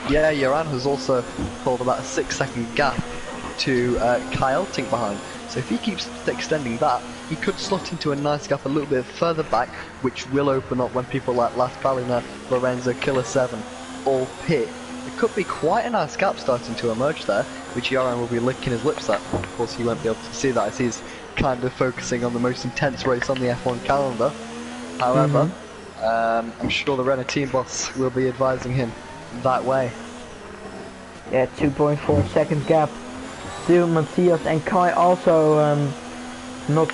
Yeah, Joran has also pulled about a 6-second gap to Kyle Tink behind. So if he keeps extending that, he could slot into a nice gap a little bit further back, which will open up when people like Las Ballina, Lorenzo, Killer 7 all pit. It could be quite a nice gap starting to emerge there, which Joran will be licking his lips at. Of course, he won't be able to see that as he's kind of focusing on the most intense race on the F1 calendar. However, I'm sure the Renault team boss will be advising him that way. Yeah, 2.4 second gap to Matthias, and Kai also not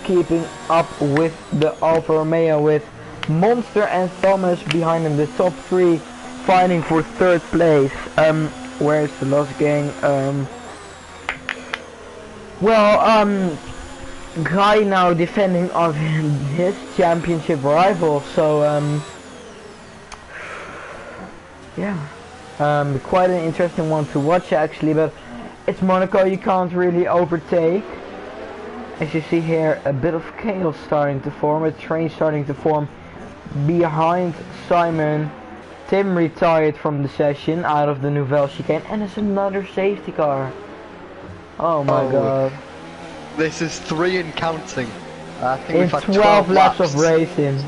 keeping up with the Alfa Romeo, with Monster and Thomas behind him, the top 3 fighting for 3rd place. Where's the last gang? Guy now defending of his championship rival, so yeah, quite an interesting one to watch actually. But it's Monaco, you can't really overtake. As you see here, a bit of chaos starting to form, a train starting to form behind Simon. Tim retired from the session out of the Nouvelle chicane, and it's another safety car. Oh my god. This is 3 and counting. I think In we've had 12 laps of racing.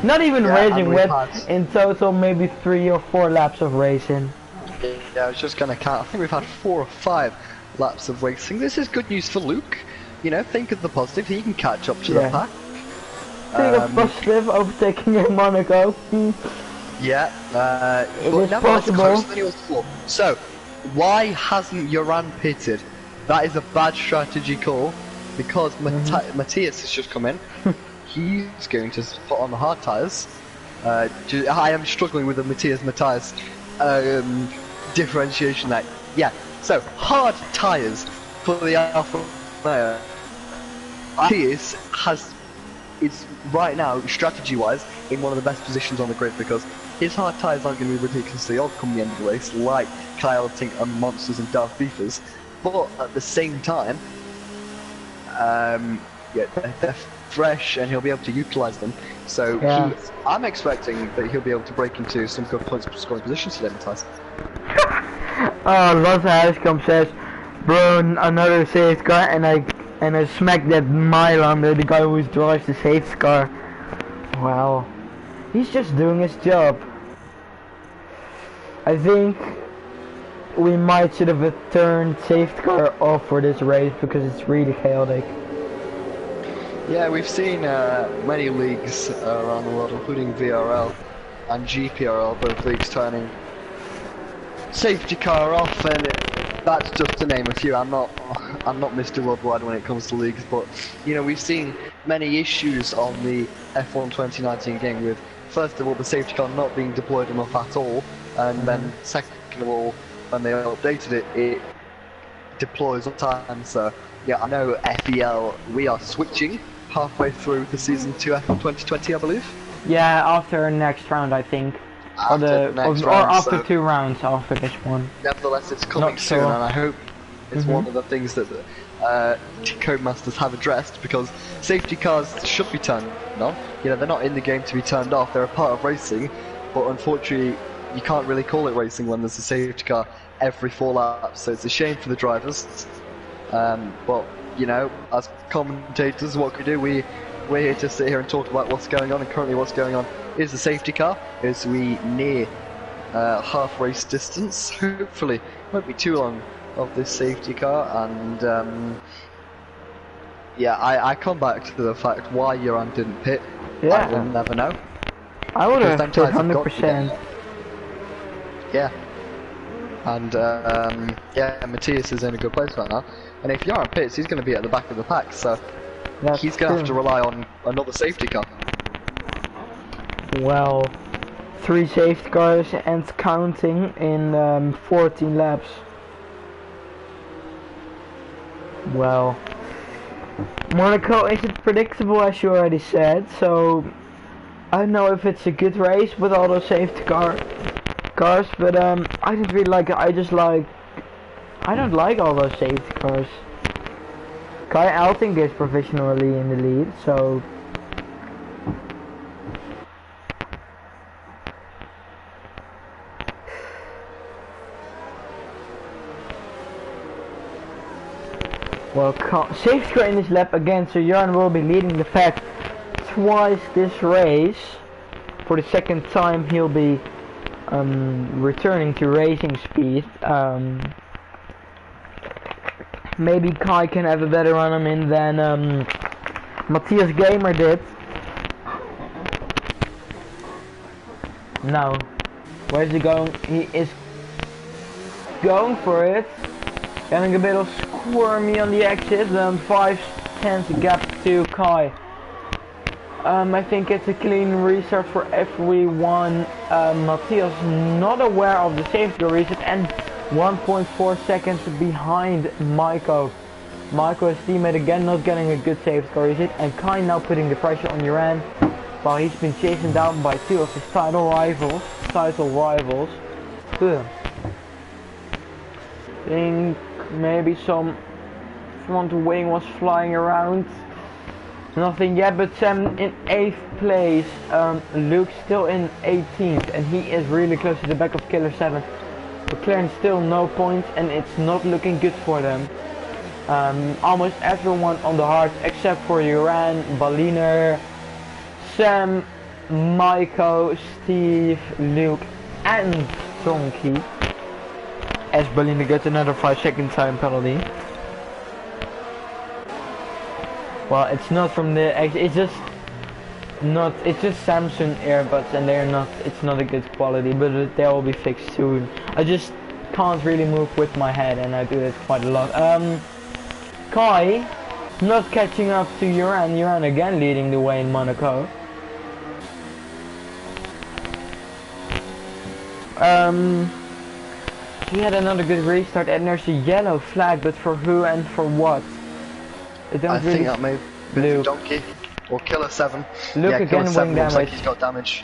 Not even racing, with in total maybe 3 or 4 laps of racing. Yeah, I was just gonna count. I think we've had 4 or 5 laps of racing. This is good news for Luke. You know, think of the positive. He can catch up to the pack. Think of positive, overtaking in Monaco. Yeah, it is possible. So, why hasn't Joran pitted? That is a bad strategy call, because Matthias has just come in. He's going to put on the hard tyres. I am struggling with the Matthias differentiation there. Yeah, so hard tyres for the Alfa Romeo. Matthias is right now, strategy-wise, in one of the best positions on the grid, because his hard tyres aren't going to be ridiculously odd come the end of the race, like Kyle Tink and Monsters and Darth Beefers. But at the same time, yeah, they're fresh and he'll be able to utilise them. So I'm expecting that he'll be able to break into some good points scoring positions today, Matthias. Oh, Los Huiskamp says, bro, another safety car, and I smacked that mile under the guy who drives the safety car. Wow, he's just doing his job. I think we might should have turned safety car off for this race, because it's really chaotic. Yeah, we've seen many leagues around the world, including VRL and GPRL, both leagues turning safety car off, and that's just to name a few. I'm not Mr. Worldwide when it comes to leagues, but you know, we've seen many issues on the F1 2019 game with, first of all, the safety car not being deployed enough at all, and then second of all, when they updated it, it deploys on time. So Yeah, I know FEL, we are switching halfway through the season to FL 2020, I believe. Yeah, after next round, I think. After the next or round, after so 2 rounds after this one. nevertheless, it's coming Not soon, sure. and I hope it's one of the things that the Codemasters have addressed, because safety cars should be turned on. You know, they're not in the game to be turned off, they're a part of racing, but unfortunately, you can't really call it racing when there's a safety car every 4 laps, so it's a shame for the drivers. But, you know, as commentators, what can we do? We're here to sit here and talk about what's going on, and currently what's going on is the safety car, as we near half race distance. Hopefully, won't be too long of this safety car, and yeah, I come back to the fact why Joran didn't pit. Yeah. I will never know. I would have Because pit them tyres have got to 100%. Yeah. And yeah, Matthias is in a good place right now. And if Joran pits, he's going to be at the back of the pack, so That's he's going to have to true. rely on another safety car. Well, 3 safety cars and counting in 14 laps. Well, Monaco isn't predictable, as you already said, so I don't know if it's a good race with all those safety cars, but I don't really like it. I don't like all those safety cars. Kai Alting is provisionally in the lead, so well, safety car in this lap again, so Jan will be leading the pack twice this race. For the second time he'll be returning to racing speed. Maybe Kai can have a better run on him than Matthias Gamer did. No. Where's he going? He is going for it. Getting a bit of squirmy on the exit. 5/10 gap to Kai. I think it's a clean restart for everyone. Matthias not aware of the safety reset and 1.4 seconds behind Maiko. Maiko, his teammate, again not getting a good safety car reset, and Kai now putting the pressure on Joran while he's been chased down by 2 of his title rivals. Ugh. Think maybe some front wing was flying around. Nothing yet, but Sam in 8th place. Luke still in 18th, and he is really close to the back of Killer 7. McLaren still no points, and it's not looking good for them. Almost everyone on the hards except for Joran, Baliner, Sam, Maiko, Steve, Luke, and Tonki. As Baliner gets another 5-second time penalty. Well, it's not from the it's just Samsung earbuds, and they're not, it's not a good quality, but they will be fixed soon. I just can't really move with my head, and I do it quite a lot. Kai not catching up to Joran again leading the way in Monaco. He had another good restart, and there's a yellow flag, but for who and for what? I think that may be Donkey or Killer 7. Luke yeah, again, Killer 7 wing looks like damage. he's got damage.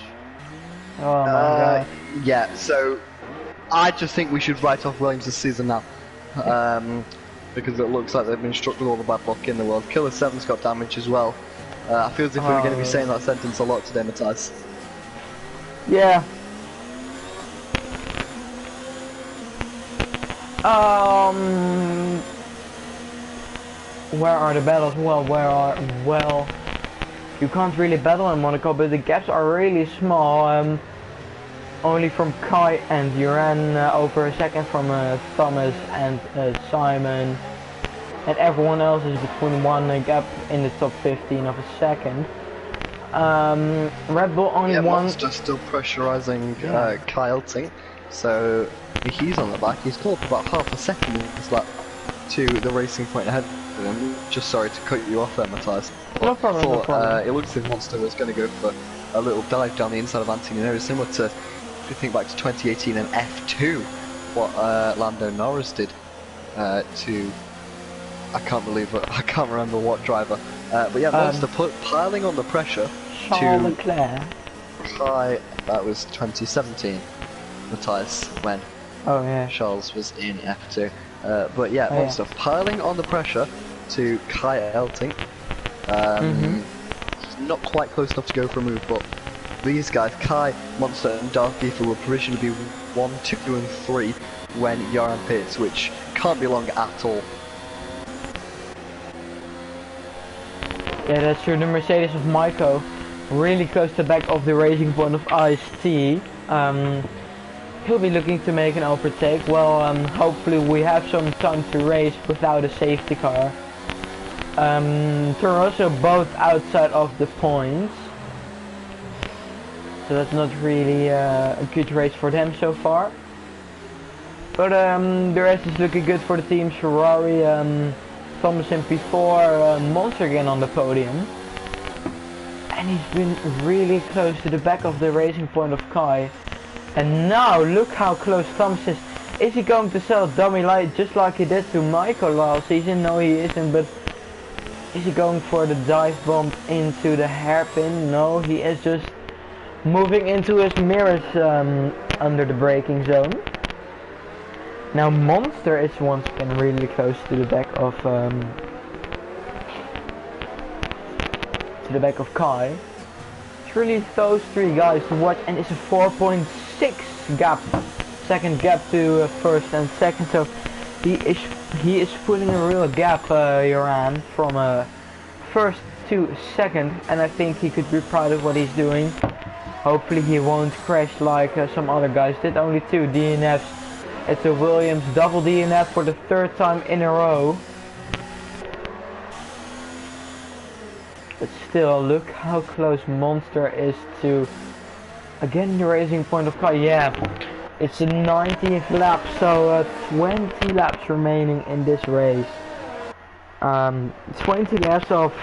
Oh my god. Yeah, so I just think we should write off Williams this season now. Because it looks like they've been struck with all the bad luck in the world. Killer 7's got damage as well. I feel as if we were going to be saying that sentence a lot today, Matthias. Yeah. Where are the battles? Well, you can't really battle in Monaco, but the gaps are really small. Only from Kai and Joran over a second from Thomas and Simon, and everyone else is between one gap in the top 15 of a second. Red Bull only one. Monster still pressurizing Kai Alting, so he's on the back. He's caught for about half a second in this lap to the racing point ahead of him. Just sorry to cut you off there, Matthias. No problem, no problem. It looks as if Monster was going to go for a little dive down the inside of Antonio, similar to, if you think back to 2018 and F2, what Lando Norris did to I can't believe it. I can't remember what driver. But yeah, Monster piling on the pressure Charles to Leclerc. Kai. That was 2017. Matthias when Charles was in F2. But yeah, Monster piling on the pressure to Kai Elting. Not quite close enough to go for a move, but these guys, Kai, Monster and Darth Beefer, will provisionally be 1, 2 and 3 when Yaran pits, which can't be long at all. Yeah, that's true. The Mercedes of Monaco, really close to the back of the racing point of Ice-T. He'll be looking to make an overtake. Well, hopefully we have some time to race without a safety car. They're also both outside of the points, so that's not really a good race for them so far. But the rest is looking good for the teams. Ferrari, Thomas in P4, Monster again on the podium. And he's been really close to the back of the racing point of Kai. And now look how close Thomas is. Is he going to sell a dummy light just like he did to Michael last season? No, he isn't, but is he going for the dive bomb into the hairpin? No, he is just moving into his mirrors under the braking zone. Now Monster is once again really close to the back of Kai. It's really those three guys to watch, and it's a 4.6 second gap to first and second. So he is putting a real gap, Yoran, from first to second, and I think he could be proud of what he's doing. Hopefully he won't crash like some other guys did. Only 2 DNFs. It's a Williams double DNF for the 3rd time in a row. But still, look how close Monster is to, again, the racing point of Kai. Yeah, it's the 90th lap, so 20 laps remaining in this race. 20 laps of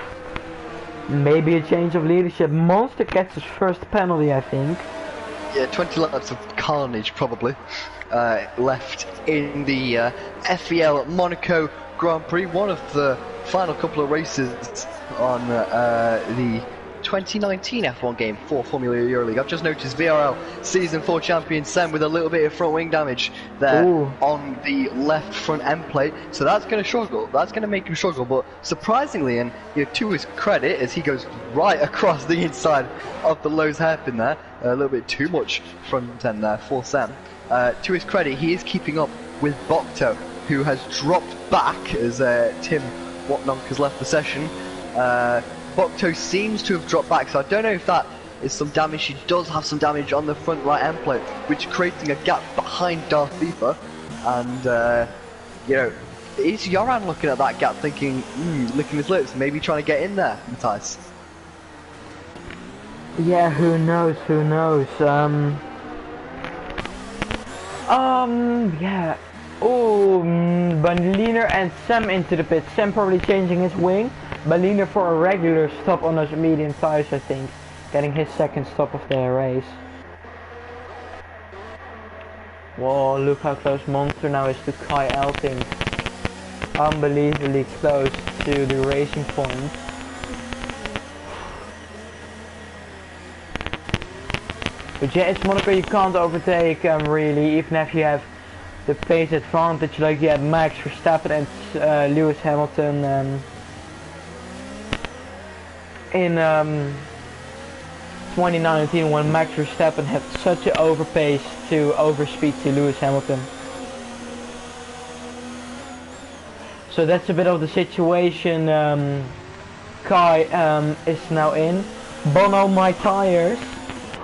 maybe a change of leadership. Monster gets his first penalty, I think. Yeah, 20 laps of carnage probably left in the FEL Monaco Grand Prix, one of the final couple of races on the 2019 F1 game for Formula Euroleague. I've just noticed VRL Season 4 champion Sam with a little bit of front wing damage there on the left front end plate, so that's going to struggle. That's going to make him struggle, but surprisingly, and to his credit, as he goes right across the inside of the Lowe's hairpin there, a little bit too much front end there for Sam. To his credit, he is keeping up with Bokto, who has dropped back as Tim Watnonk has left the session. Bokto seems to have dropped back, so I don't know if that is some damage. He does have some damage on the front right end plate, which is creating a gap behind Darth Beefer. And, you know, is Yoran looking at that gap thinking, licking his lips, maybe trying to get in there, Matthias? Yeah, who knows, yeah. Oh, Berliner and Sam into the pit. Sam probably changing his wing. Berliner for a regular stop on those medium tires, I think. Getting his second stop of the race. Whoa, look how close Monster now is to Kai Elting. Unbelievably close to the racing point. But yeah, it's Monaco, you can't overtake really, even if you have the pace advantage like you had Max Verstappen and Lewis Hamilton in 2019, when Max Verstappen had such an overpace to overspeed to Lewis Hamilton. So that's a bit of the situation Kai is now in. Bono, my tires.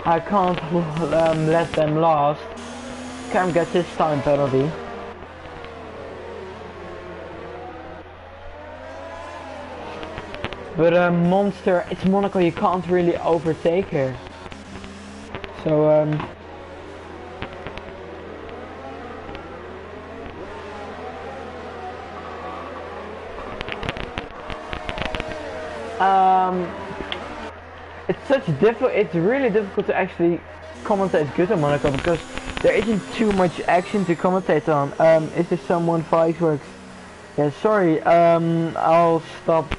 I can't let them last. Cam gets his time penalty. But Monster, it's Monaco, you can't really overtake her. So it's really difficult to actually commentate good on Monaco, because there isn't too much action to commentate on. Is there someone Fireworks Yeah, sorry, I'll stop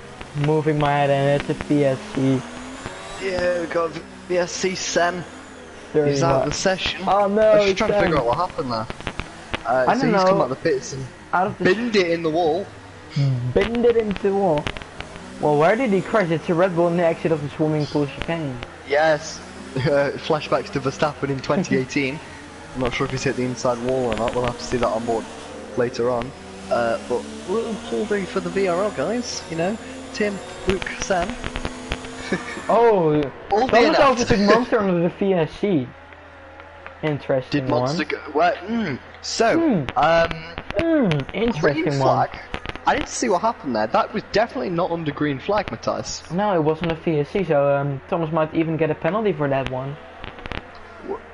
moving my head and it's a VSC. Yeah, we got VSC Sen. Sorry, He's out of what? the session. Oh no, I was just trying to Sam. figure out what happened there. I So don't he's come know. out of the pits and Out of the binned it in the wall. bend it into the wall. Well, where did he crash? It's a Red Bull in the exit of the swimming pool chicane. Yes. Flashbacks to Verstappen in 2018. I'm not sure if he's hit the inside wall or not. We'll have to see that on board later on. But little pull through for the VRL guys. You know, Tim, Luke, Sam. Oh, All Thomas DNF'd. overtook Monster under the VSC. Interesting Did Monster go? Well, interesting green one. flag. I didn't see what happened there. That was definitely not under green flag, Matthias. No, it wasn't a VSC, so Thomas might even get a penalty for that one.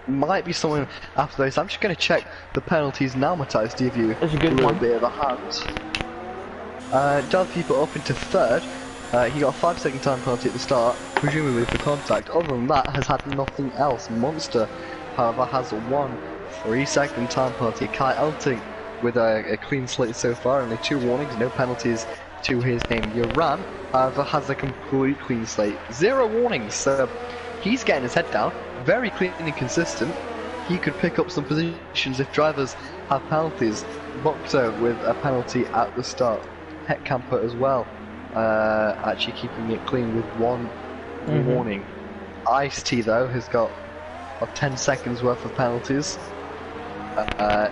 Might be someone after those. I'm just going to check the penalties now, Matthias, to give you That's a good little one. bit of a hand. Delphipa up into third. He got a 5-second time penalty at the start, presumably for contact. Other than that, has had nothing else. Monster, however, has a 1 3-second time penalty. Kai Elting with a clean slate so far, only 2 warnings, no penalties to his name. Uran, however, has a complete clean slate. 0 warnings, so he's getting his head down. Very clean and consistent. He could pick up some positions if drivers have penalties. Boxer with a penalty at the start. Heckcamper as well. Actually keeping it clean with 1 warning. Ice-T though has got 10 seconds worth of penalties.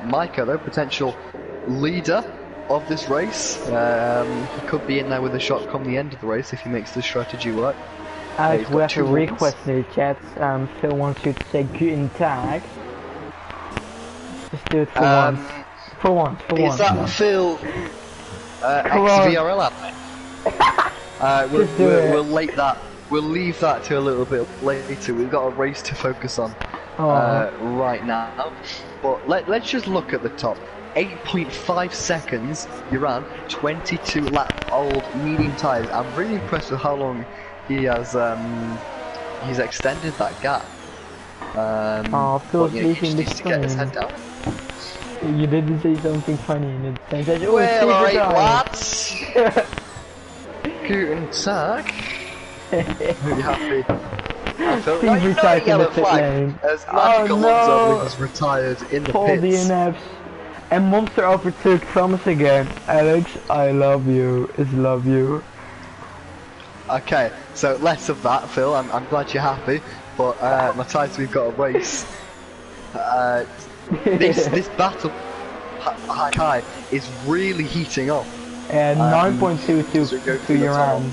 Micah though, potential leader of this race. He could be in there with a shot come the end of the race if he makes the strategy work. Alex, we have a 2 warnings. request in the chat. Phil wants you to say guten tag. Just do it for once. For once, for once. Is that Phil ex-VRL admin? We'll leave that to a little bit later. We've got a race to focus on right now. But let's just look at the top. 8.5 seconds, you ran 22 lap old medium tyres. I'm really impressed with how long he has he's extended that gap. Phil's but, leaving he the needs to get his head down. You didn't say something funny in it. And said, oh, Well, alright, lads. Guten Tag. Really happy. I felt He's retired in the pit lane. As Magic Alonso was retired in the Paul pits. DNFs. And Monster overtook Thomas again. Alex, I love you. Is love you. Okay, so less of that, Phil. I'm glad you're happy. But Matthias, we've got a race. This battle behind Kai is really heating up. And 9.22 to your round.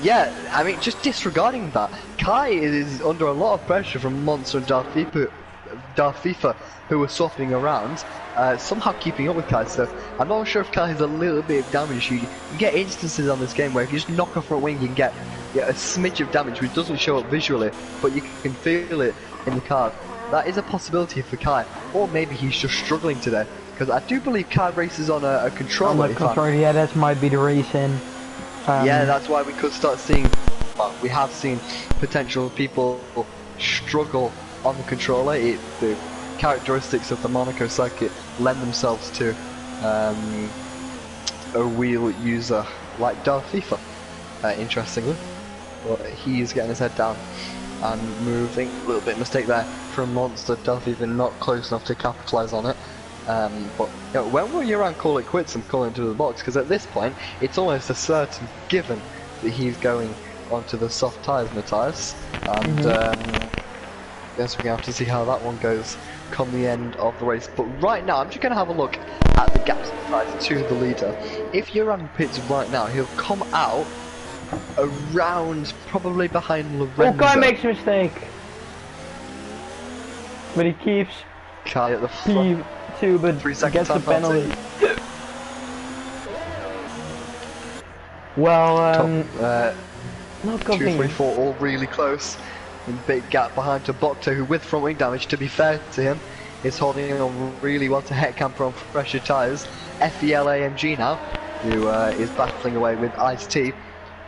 Yeah, I mean, just disregarding that, Kai is under a lot of pressure from Monster and Darth FIFA, who are softening around, somehow keeping up with Kai. So I'm not sure if Kai has a little bit of damage. You get instances on this game where if you just knock a front wing, you can get a smidge of damage, which doesn't show up visually, but you can feel it in the car. That is a possibility for Kai, or maybe he's just struggling today, because I do believe Kai races on a controller. On the controller, yeah, that might be the reason. Yeah, that's why we could start seeing, well, we have seen potential people struggle on the controller. The characteristics of the Monaco circuit lend themselves to a wheel user like Darth FIFA, interestingly. But he's getting his head down and moving. A little bit of mistake there from Monster. Darth FIFA not close enough to capitalise on it. But you know, when will Uran call it quits and call into the box? Because at this point, it's almost a certain given that he's going onto the soft tyres, Matthias. And guess we're going to have to see how that one goes come the end of the race. But right now, I'm just going to have a look at the gaps to the leader. If Uran pits right now, he'll come out around probably behind Lorenzo. Oh, guy makes a mistake. But he keeps Kai at the front. P2, but 3 gets a second penalty. Well, not 2, 3, 4, all really close. And big gap behind to Bokto, who with front wing damage, to be fair to him, is holding on really well to Heckcamper on fresher tyres. FEL AMG now, who is battling away with Ice-T.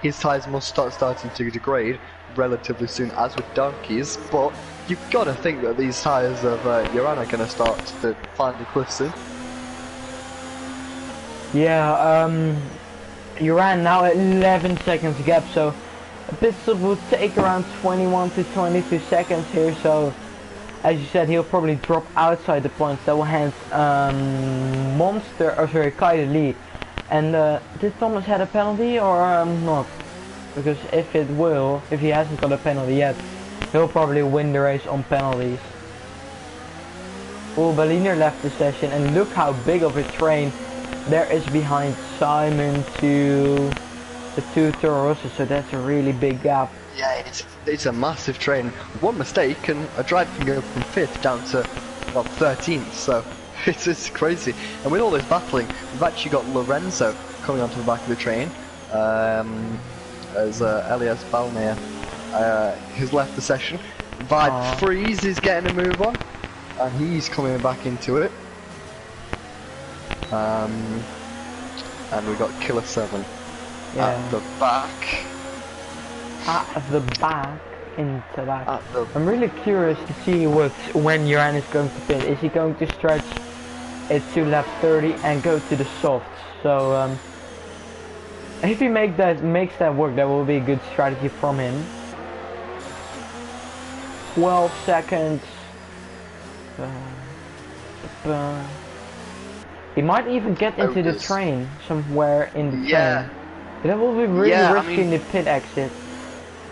His tyres must start starting to degrade relatively soon, as with Donkey's, but you've got to think that these tyres of Uran are going to start to find the cliff soon. Yeah, you ran now at 11 seconds gap, so a pit stop will take around 21 to 22 seconds here, so as you said, he'll probably drop outside the points. That will hand Kai the lead. And did Thomas had a penalty or not? Because if he hasn't got a penalty yet, he'll probably win the race on penalties. Oh, Berliner left the session, and look how big of a train there is behind Simon to the two Toro Rossos, so that's a really big gap. Yeah, it's a massive train. One mistake and a driver can go from 5th down to, well, 13th, so it's crazy. And with all this battling, we've actually got Lorenzo coming onto the back of the train, as Elias Balmair has left the session. Vibe Freeze is getting a move on, and he's coming back into it. And we got Killer 7 at the back. At the back, into that. I'm really curious to see when Joran is going to pit. Is he going to stretch it to lap 30 and go to the softs? So if he makes that work, that will be a good strategy from him. 12 seconds. He might even get into the train somewhere in the train. That will be really risky in the pit exit,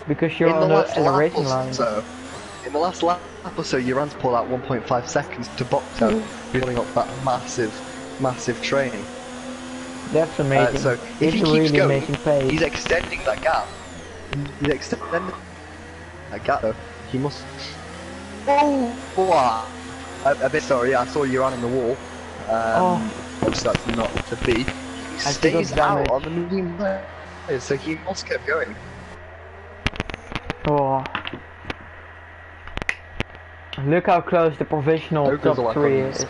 because you're on the racing line. So, in the last lap or so, Joran's pulled out 1.5 seconds to box out, building up that massive train. That's amazing. So if he keeps really going, making pace. he's extending that gap. He's extending that gap though. He must... Oh! A bit sorry, I saw Joran in the wall. Obviously that's not to be. He stays out on the medium there, so he must keep going. Oh. Look how close the provisional top 3 is.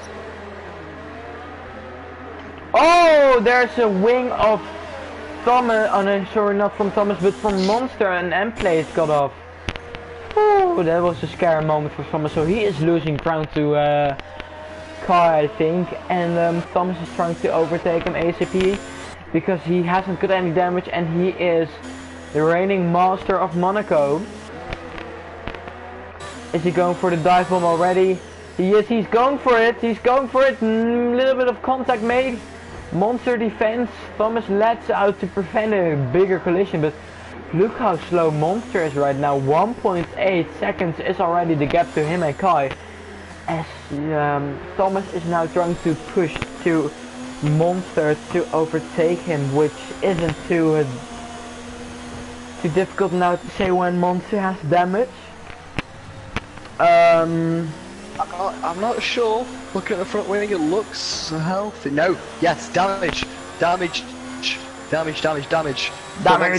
Oh, there's a wing of Thomas. Oh no, sorry, not from Thomas, but from Monster, and M-Place got off. Oh, that was a scary moment for Thomas. So he is losing ground to Kai, I think, and Thomas is trying to overtake him ASAP because he hasn't got any damage, and he is the reigning master of Monaco. Is he going for the dive bomb already? Yes, he's going for it. He's going for it. Little bit of contact made. Monster defense. Thomas lets out to prevent a bigger collision, but look how slow Monster is right now. 1.8 seconds is already the gap to him and Kai. As Thomas is now trying to push to Monster to overtake him, which isn't too difficult now to say when Monster has damage. I'm not sure. Looking at the front wing, it looks healthy. No, yes, damage. That's going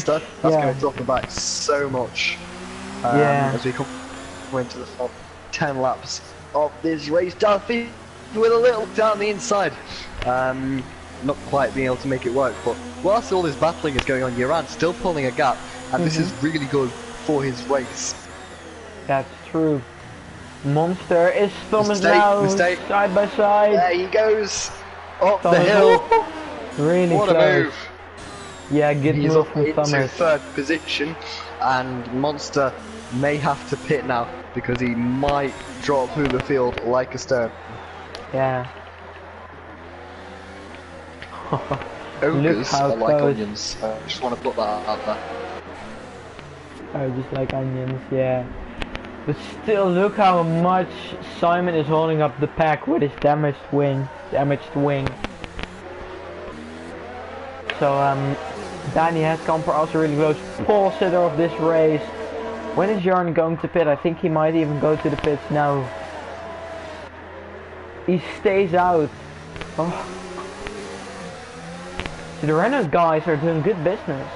to drop the back so much. As we come into the top 10 laps of this race. Duffy with a little down the inside. Not quite being able to make it work, but whilst all this battling is going on, Joran's still pulling a gap, and this is really good for his race. That's true. Monster is Thomas now, side by side. There he goes, up the hill. Really what close. A move. Yeah, good He's move up from into Thomas. 3rd position, and Monster may have to pit now because he might drop through the field like a stone. Yeah. Ogres are like onions. I just want to put that out there. Oh, just like onions, yeah. But still, look how much Simon is holding up the pack with his damaged wing. So, Danny Heskamper also really close. Pole sitter of this race. When is Jarn going to pit? I think he might even go to the pits now. He stays out. Oh. So the Renault guys are doing good business.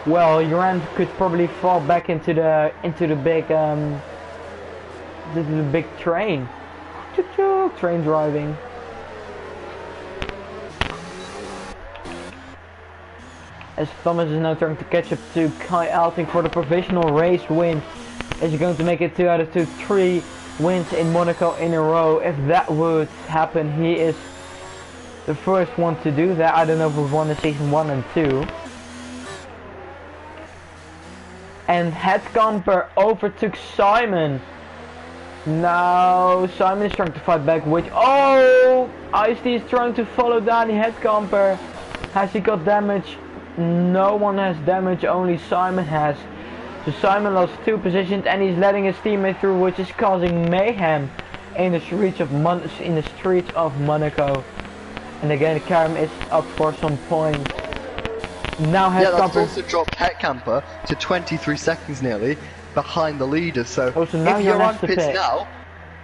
Well, Joran could probably fall back into the big train. Train driving. As Thomas is now trying to catch up to Kai Alting for the provisional race win. Is he going to make it 2 out of 2? 3 wins in Monaco in a row. If that would happen, he is the first one to do that. I don't know if we've won the season 1 and 2. And Headcamper overtook Simon. Now Simon is trying to fight back, which Ice-T is trying to follow down the Headcamper. Has he got damage? No one has damage, only Simon has. So Simon lost 2 positions and he's letting his teammate through, which is causing mayhem in the streets of Monaco. And again, Karim is up for some points. Now that's also dropped Headcamper to 23 seconds nearly behind the leader. So, so now if you're on pits now,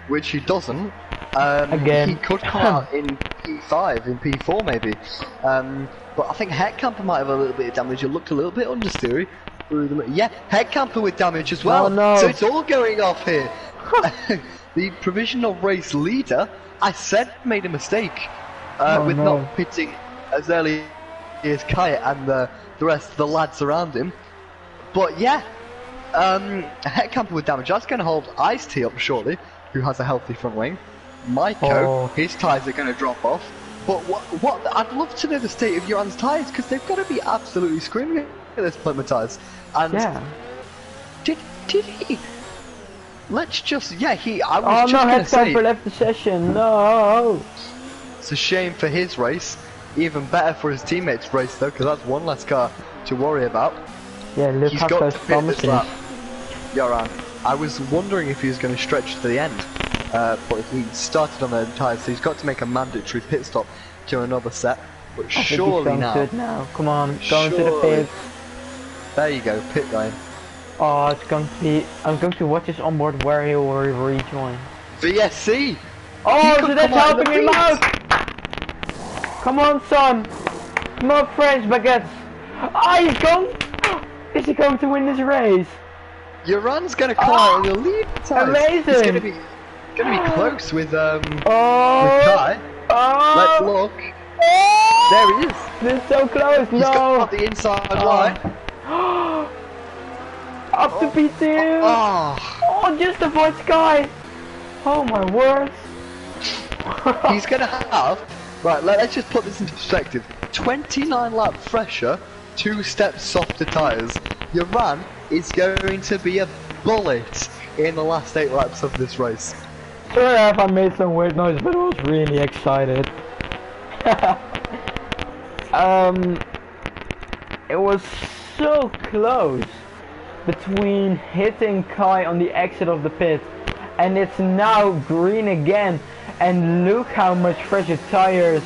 which he doesn't, he could come out in P5, in P4 maybe. But I think Headcamper might have a little bit of damage. It looked a little bit understeery. Yeah, Headcamper with damage as well. Oh, no. So it's all going off here. The provisional race leader, I said, made a mistake with not pitting as early as Kai and the rest of the lads around him. But yeah, Headcamper with damage. That's going to hold Ice-T up shortly, who has a healthy front wing. Maiko, his tyres are going to drop off. But what I'd love to know the state of Joran's tyres, because they've got to be absolutely screaming at this point, Matthias. And yeah. Did he? Let's just I was just going to say. Headcamper left the session. No. It's a shame for his race. Even better for his teammates' race though, because that's one less car to worry about. Yeah, look he's how got close to pit this promising. lap. Joran, I was wondering if he was going to stretch to the end, but he started on the tyres, so he's got to make a mandatory pit stop to another set. But surely now, come on, go into the pit. There you go, pit lane. Oh, it's going to be. I'm going to watch his onboard where he will rejoin. VSC. Oh, so that's helping him out. Come on, son. Come on, French baguettes. He's going. Is he going to win this race? Joran's going to come out in the lead. Amazing. It's going to be close with Kai. Let's look. There he is. This is so close. He's got the inside line. Up to P2. Oh, just avoid Sky. Oh my word. He's going to have. Right, let's just put this into perspective. 29 lap fresher, 2 steps softer tyres. Joran is going to be a bullet in the last 8 laps of this race. Sorry if I made some weird noise, but I was really excited. It was so close between hitting Kai on the exit of the pit, and it's now green again. And look how much fresher tires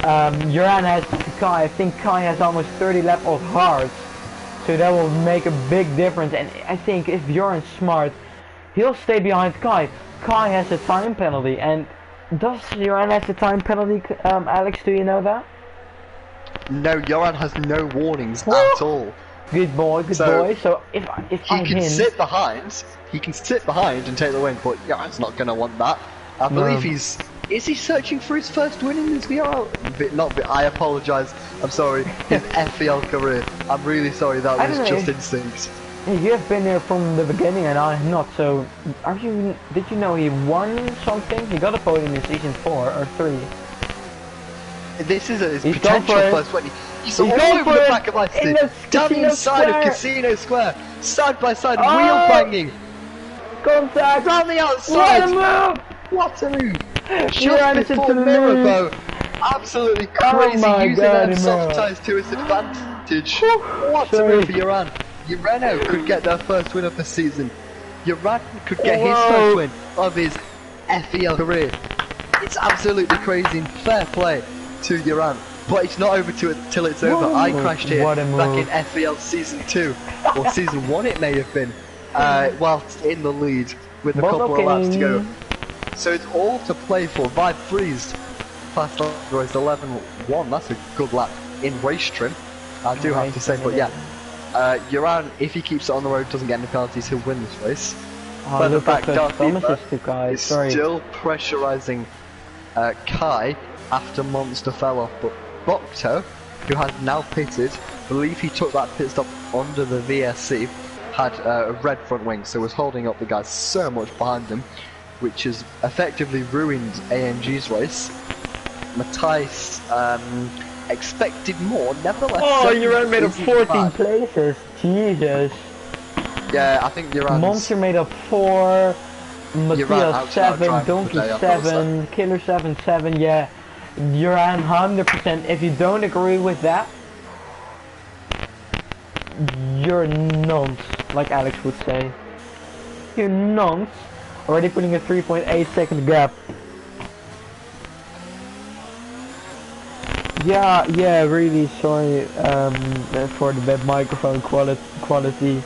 Joran has to Kai. I think Kai has almost 30 laps of hards, so that will make a big difference. And I think if Joran's smart, he'll stay behind Kai. Kai has a time penalty, and does Joran have a time penalty? Alex, do you know that? No, Joran has no warnings at all. Good boy, good boy. So if he can sit behind and take the win, but Joran's not going to want that. I believe is he searching for his first win in his VRL? I apologise, I'm sorry, his FVL career. I'm really sorry, that was just instinct. You have been here from the beginning and I have not, so did you know he won something? He got a podium in season 4 or 3. This is his potential first win. He's all over the back of Ice-T, down the inside of Casino Square, side by side, wheel banging. Contact! On the outside! What a move! What a move! Just before Mirabeau, absolutely crazy, using them soft ties to his advantage. What a move for Joran. Ureno could get their first win of the season. Joran could get his first win of his FEL career. It's absolutely crazy and fair play to Joran. But it's not over till it's over. I crashed here back in FEL season 2, or season 1 it may have been, whilst in the lead with a couple of laps to go. So it's all to play for. Vibe freezed past race 11-1. That's a good lap in race trim, I do have to say. But yeah, Joran, if he keeps it on the road, doesn't get any penalties, he'll win this race. But the fact is still pressurising Kai after Monster fell off. But Bokto, who has now pitted, believe he took that pit stop under the VSC, had a red front wing, so was holding up the guys so much behind him. which has effectively ruined AMG's race. Matthias expected more, nevertheless. Oh, Uran made up 14 places. Jesus. Yeah, I think Uran. Monster made up 4. Matthias 7, Donkey 7, Killer 7. Yeah, Uran 100%. If you don't agree with that, you're nonce, like Alex would say. You're nonce. Already putting a 3.8 second gap. Yeah, really sorry for the bad microphone quality.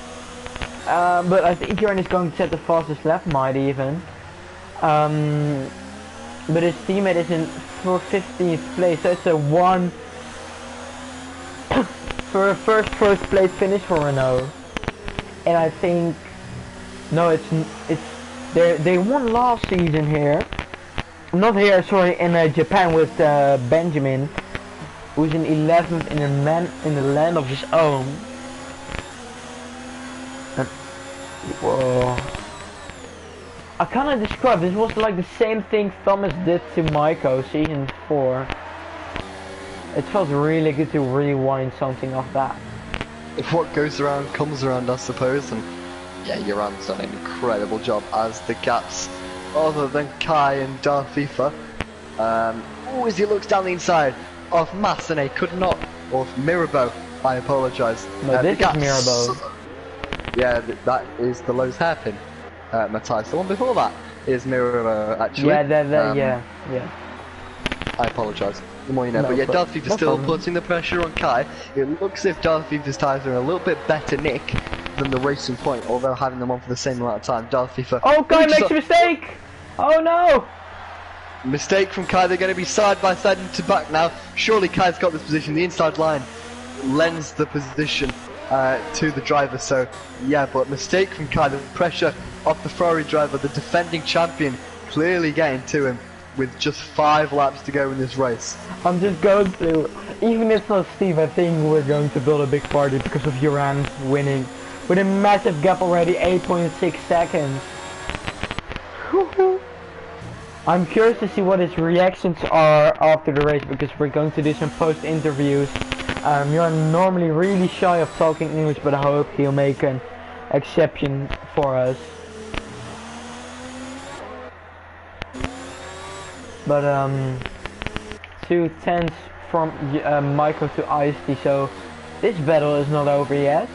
But I think Uran is going to set the fastest lap, might even. But his teammate is in for 15th place, so it's a 1 for a first place finish for Renault. And I think no, they won last season here. Not here, sorry, in Japan with Benjamin, who's in 11th in the land of his own. Whoa. I cannot describe, this was like the same thing Thomas did to Monaco season 4. It felt really good to rewind something of that. If what goes around comes around, I suppose, and yeah, Uran's done an incredible job as the gaps, other than Kai and Darth FIFA. As he looks down the inside of Massenet, could not, or Mirabeau, I apologise. No, this is Mirabeau. Yeah, that is the Lowe's hairpin, Matthias. The one before that is Mirabeau, actually. Yeah, yeah. I apologise. The more you know. No, but yeah, Darth FIFA still problem. putting the pressure on Kai. It looks as if Darth FIFA's tyres are in a little bit better nick than the Racing Point, although having them on for the same amount of time. Darth FIFA. Oh, Kai makes a mistake! Oh no! Mistake from Kai. They're going to be side by side into back now. Surely Kai's got this position. The inside line lends the position to the driver. So yeah, but mistake from Kai. The pressure of the Ferrari driver, the defending champion, clearly getting to him with just 5 laps to go in this race. I'm just going to, even if it's not Steve, I think we're going to build a big party because of Uran winning with a massive gap already, 8.6 seconds. I'm curious to see what his reactions are after the race, because we're going to do some post interviews. You're normally really shy of talking English, but I hope he'll make an exception for us. But 2 tenths from Michael to Ice-T, so this battle is not over yet.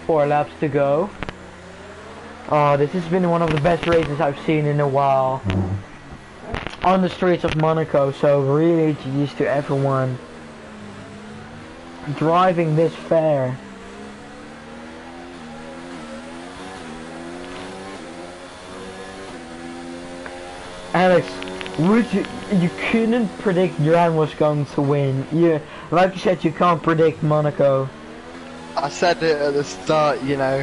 4 laps to go. Oh, this has been one of the best races I've seen in a while on the streets of Monaco, so really GG's to everyone driving this fair. Alex, you couldn't predict Uran was going to win. Like you said, you can't predict Monaco. I said it at the start, you know,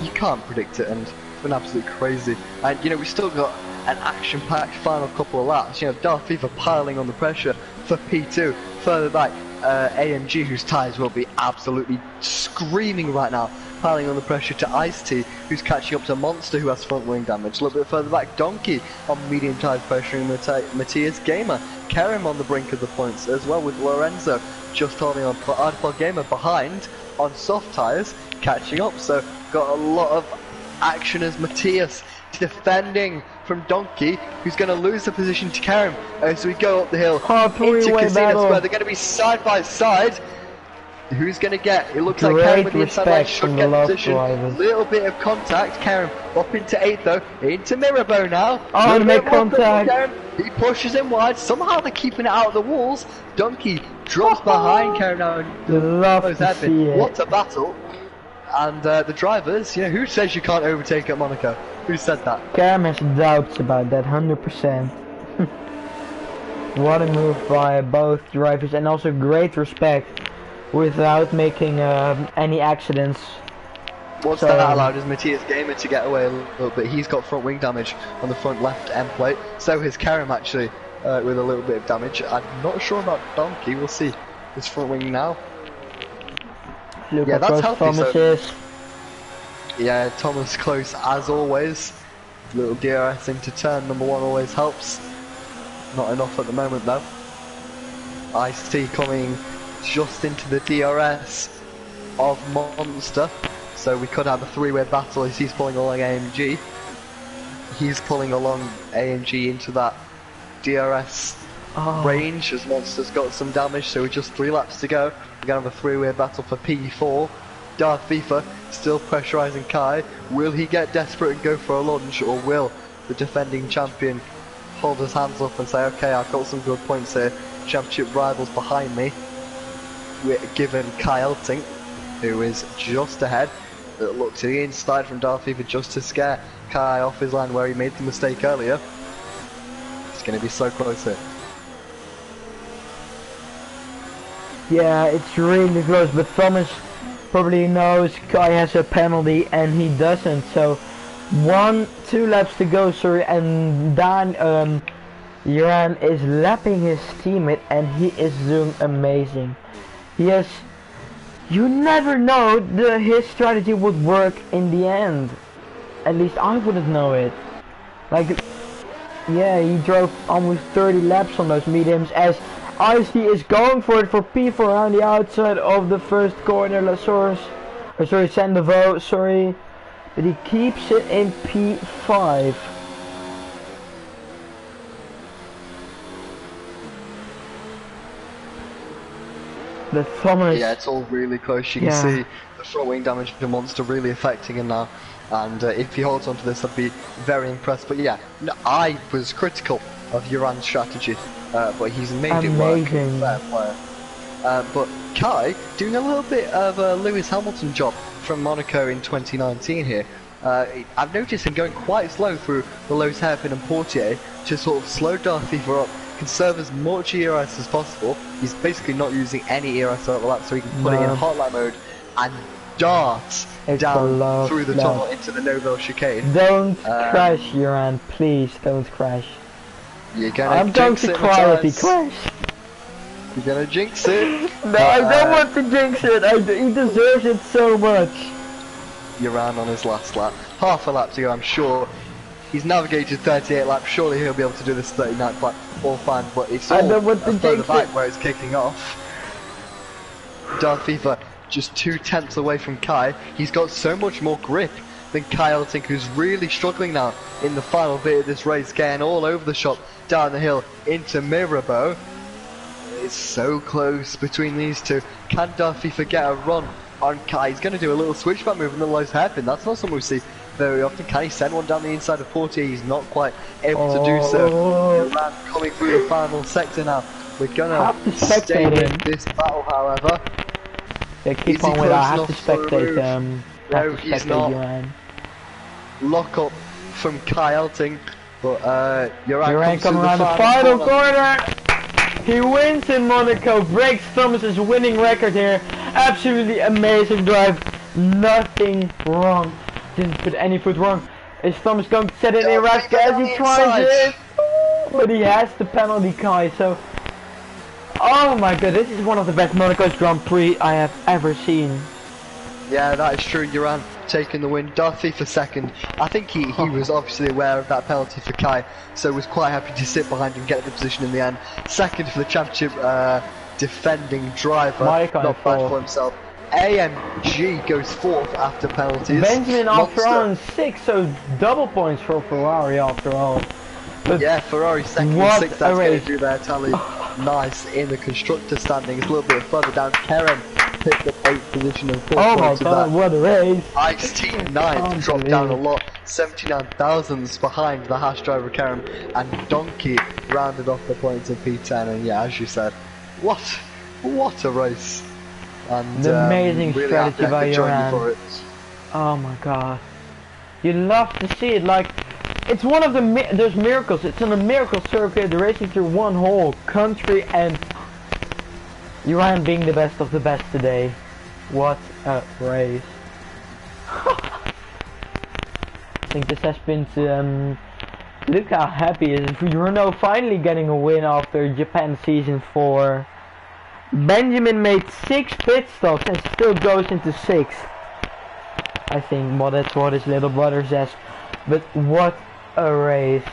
you can't predict it, and it's been absolutely crazy. And you know, we still got an action-packed final couple of laps. You know, Darth FIFA piling on the pressure for P2. Further back, AMG, whose tyres will be absolutely screaming right now, piling on the pressure to Ice-T, who's catching up to Monster, who has front wing damage. A little bit further back, Donkey on medium tyres pressuring Matthias Gamer. Kerem on the brink of the points as well, with Lorenzo just holding on for Hardcore Gamer behind on soft tyres, catching up. So got a lot of action as Matthias defending from Donkey, who's going to lose the position to Kerem as we go up the hill into Casino Square. They're going to be side by side. Who's going to get? It looks like Kerem with the inside line should get the position. A little bit of contact. Kerem up into 8th though. Into Mirabeau now. Oh, to make contact. He pushes him wide. Somehow they're keeping it out of the walls. Donkey drops behind Kerem now. Love to see it. What a battle. And the drivers, you know, who says you can't overtake at Monaco? Who said that? Kerem has doubts about that, 100%. What a move by both drivers, and also great respect without making any accidents. What's that allowed is Matthias Gamer to get away a little bit. He's got front wing damage on the front left end plate. So has Kerem actually with a little bit of damage. I'm not sure about Donkey. We'll see his front wing now. Look, yeah, that's healthy. Thomas is. Yeah, Thomas close as always. Little DRS into turn number 1 always helps. Not enough at the moment though. Ice-T coming just into the DRS of Monster. So we could have a 3-way battle as he's pulling along AMG. He's pulling along AMG into that DRS range as Monster's got some damage, so with just 3 laps to go, we're going to have a 3-way battle for P4. Darth FIFA still pressurising Kai. Will he get desperate and go for a lunge, or will the defending champion hold his hands up and say, okay, I've got some good points here, championship rivals behind me. We're given Kai Elting, who is just ahead. Look to the inside from Darth FIFA just to scare Kai off his line where he made the mistake earlier. It's going to be so close here. Yeah, it's really close, but Thomas probably knows Kai has a penalty and he doesn't, so 2 laps to go, sorry, and Dan Iran is lapping his teammate and he is doing amazing. He has, you never know his strategy would work in the end. At least I wouldn't know it. Like, yeah, he drove almost 30 laps on those mediums as Ice-T is going for it for P4 on the outside of the first corner. Sandoval, sorry. But he keeps it in P5. The Thomas. Yeah, it's all really close. You can see the front wing damage of the Monster really affecting him now. And if he holds on to this, I'd be very impressed. But yeah, no, I was critical of Uran's strategy, but he's made it work. Fair play. But Kai doing a little bit of a Lewis Hamilton job from Monaco in 2019 here. I've noticed him going quite slow through the Lowe's hairpin and Portier to sort of slow Darth FIFA up, conserve as much ERS as possible. He's basically not using any ERS throughout the lap, so he can put it in hotline mode and dart down through the tunnel into the Novell chicane. Don't crash, Uran, please don't crash. You're gonna I'm going to cry if he crashes. You're gonna jinx it. No, I don't want to jinx it. He deserves it so much. Uran on his last lap. Half a lap to go, I'm sure. He's navigated 38 laps, surely he'll be able to do this 39th lap, all fine, but it's all further back where it's kicking off. Darth FIFA just 2/10 away from Kai. He's got so much more grip than Kai Elting, who's really struggling now in the final bit of this race, getting all over the shop, down the hill, into Mirabeau. It's so close between these two. Can Darth FIFA get a run on Kai? He's going to do a little switchback move in the Lowe's hairpin. That's not something we see very often. Can he send one down the inside of Portier? He's not quite able to do so. Uran coming through the final sector now. We're gonna stay with this battle, however. Yeah, keep on with I have to spectate no, he's not. Uran. Lock up from Kai Elting, but Uran coming around the final corner. He wins in Monaco, breaks Thomas's winning record here. Absolutely amazing drive. Nothing wrong. Didn't put any foot wrong. Is Thomas going to set it in Raska as he tries it? But he has the penalty, Kai, so... Oh my god, this is one of the best Monaco's Grand Prix I have ever seen. Yeah, that is true. Uran taking the win. Darth FIFA second. I think he was obviously aware of that penalty for Kai, so was quite happy to sit behind and get the position in the end. Second for the championship defending driver. Not bad for himself. AMG goes fourth after penalties. Benjamin after all on 6, so double points for Ferrari after all. But yeah, Ferrari second and sixth. That's going to do their tally. Nice in the constructor standings. A little bit further down, Karen picked up 8th position and 4 oh points my god, what a race! Ice-T 9th, dropped down a lot, 79 thousandths behind the Haas driver Karen, and Donkey rounded off the points in P10. And yeah, as you said, what a race! And the amazing really strategy by Uran. Oh my god, you love to see it. Like, it's one of the there's miracles. It's on a miracle circuit, racing through one whole country, and Uran being the best of the best today. What a race! I think this has been to look how happy is Bruno finally getting a win after Japan season 4. Benjamin made 6 pit stops and still goes into 6th. I think, well, that's what his little brother says. But what a race.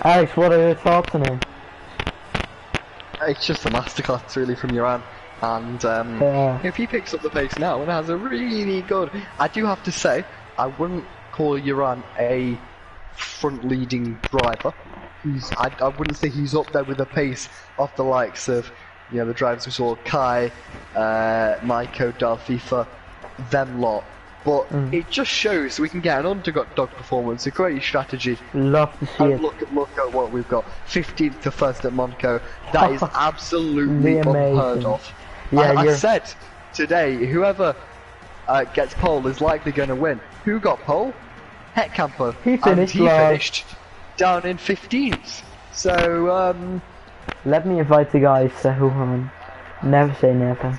Alex, what are your thoughts on it? It's just a masterclass really from Uran, and if he picks up the pace now and has a really good, I do have to say, I wouldn't call Uran a front-leading driver. I wouldn't say he's up there with the pace of the likes of, you know, the drivers we saw, Kai, Maiko, Dalfifa, them lot. But it just shows we can get an underdog performance, a great strategy. Love to see it. Look at what we've got. 15th to 1st at Monaco. That is absolutely unheard of. Yeah, I said today, whoever gets pole is likely going to win. Who got pole? Heckkamper. He finished down in 15th. So, let me invite the guys who won. Never say never.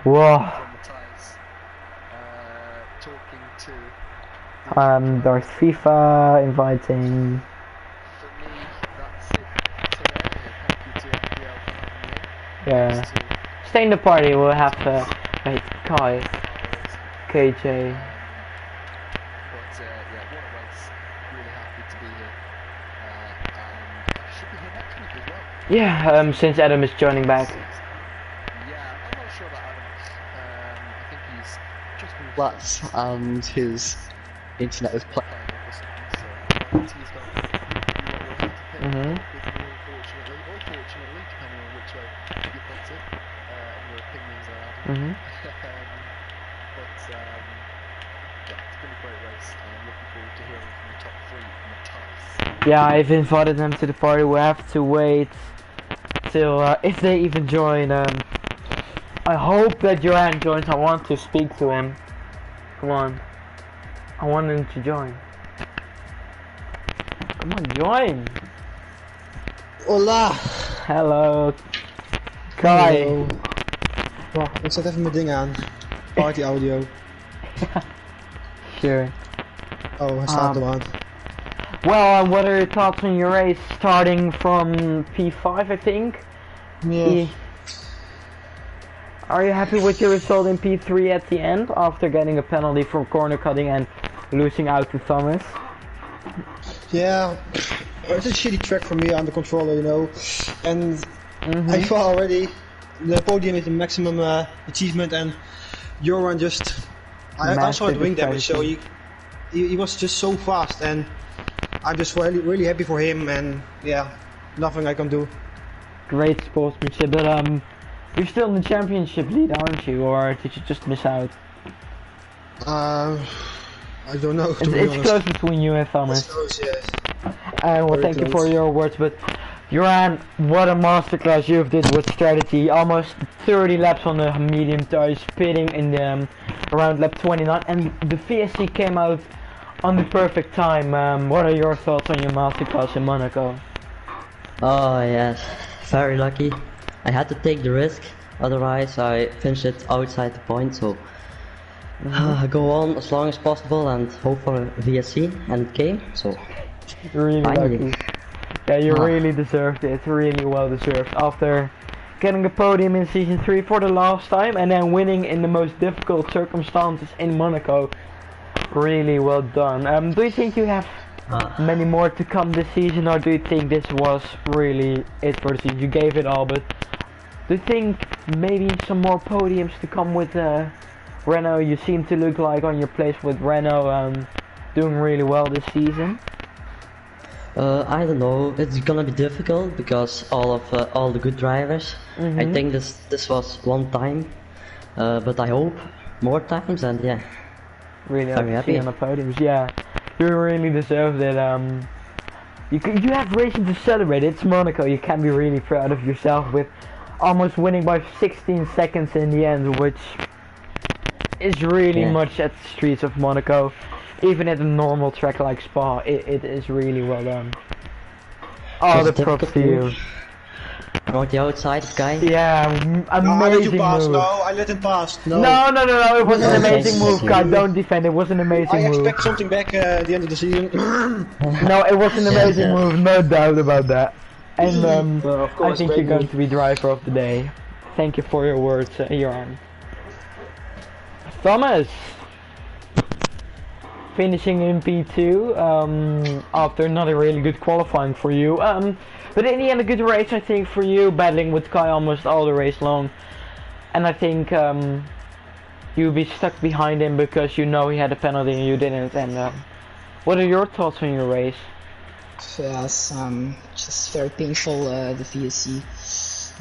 Whoa. Darth FIFA inviting. Yeah. Stay in the party. We'll have wait, Kai, KJ. Yeah. Since Adam is joining back. Flats and his internet is playing. Yeah, I've invited them to the party. We have to wait till if they even join. I hope that Johan joins. I want to speak to him. Come on. I want him to join. Come on, join. Hola. Hello. Kai. Hallo. Wacht, ik zet even mijn ding aan. Party audio. Sure. Oh, hij staat er aan. Well, what are your thoughts on your race starting from P5, I think? Yeah. Are you happy with your result in P3 at the end after getting a penalty from corner cutting and losing out to Thomas? Yeah, it's a shitty track for me on the controller, you know. And I thought already the podium is the maximum achievement, and Joran just. I saw it wing damage, so he was just so fast, and I'm just really happy for him, and yeah, nothing I can do. Great sportsmanship, but you're still in the championship lead, aren't you, or did you just miss out? I don't know. It's close between you and Thomas. It's close, yes. Well, Very thank you close. for your words, but Joran, what a masterclass you did with strategy. Almost 30 laps on the medium tires, pitting in the around lap 29, and the VSC came out on the perfect time. What are your thoughts on your masterclass in Monaco? Oh yes, very lucky. I had to take the risk, otherwise I finished it outside the point, so go on as long as possible and hope for a VSC, and it came, so Really finally. lucky. Yeah, you really deserved it, really well deserved. After getting a podium in season 3 for the last time and then winning in the most difficult circumstances in Monaco. Really well done. Do you think you have many more to come this season, or do you think this was really it for the season? You gave it all, but do you think maybe some more podiums to come with Renault? You seem to look like on your place with Renault doing really well this season. I don't know, it's gonna be difficult because all the good drivers. I think this was one time, but I hope more times, and yeah. Really very happy on the podiums, yeah. You really deserve it. You have racing to celebrate. It's Monaco. You can be really proud of yourself with almost winning by 16 seconds in the end, which is really much at the streets of Monaco. Even at a normal track like Spa, it is really well done. All the props to you. On the outside, guy. Yeah, No, I let you amazing pass. move. No, I let him pass. No. No, it was an amazing Thank move, you. Kai. Don't defend, it was an amazing I move. expect something back at the end of the season. No, it was an amazing move, no doubt about that. And Well, of I course, think great you're going move. to be driver of the day. Thank you for your words, Joran. Thomas! finishing in P2 after not a really good qualifying for you. But in the end, a good race, I think, for you, battling with Kai almost all the race long. And I think you'll be stuck behind him because you know he had a penalty and you didn't. And what are your thoughts on your race? Yes, just very painful, the VSC.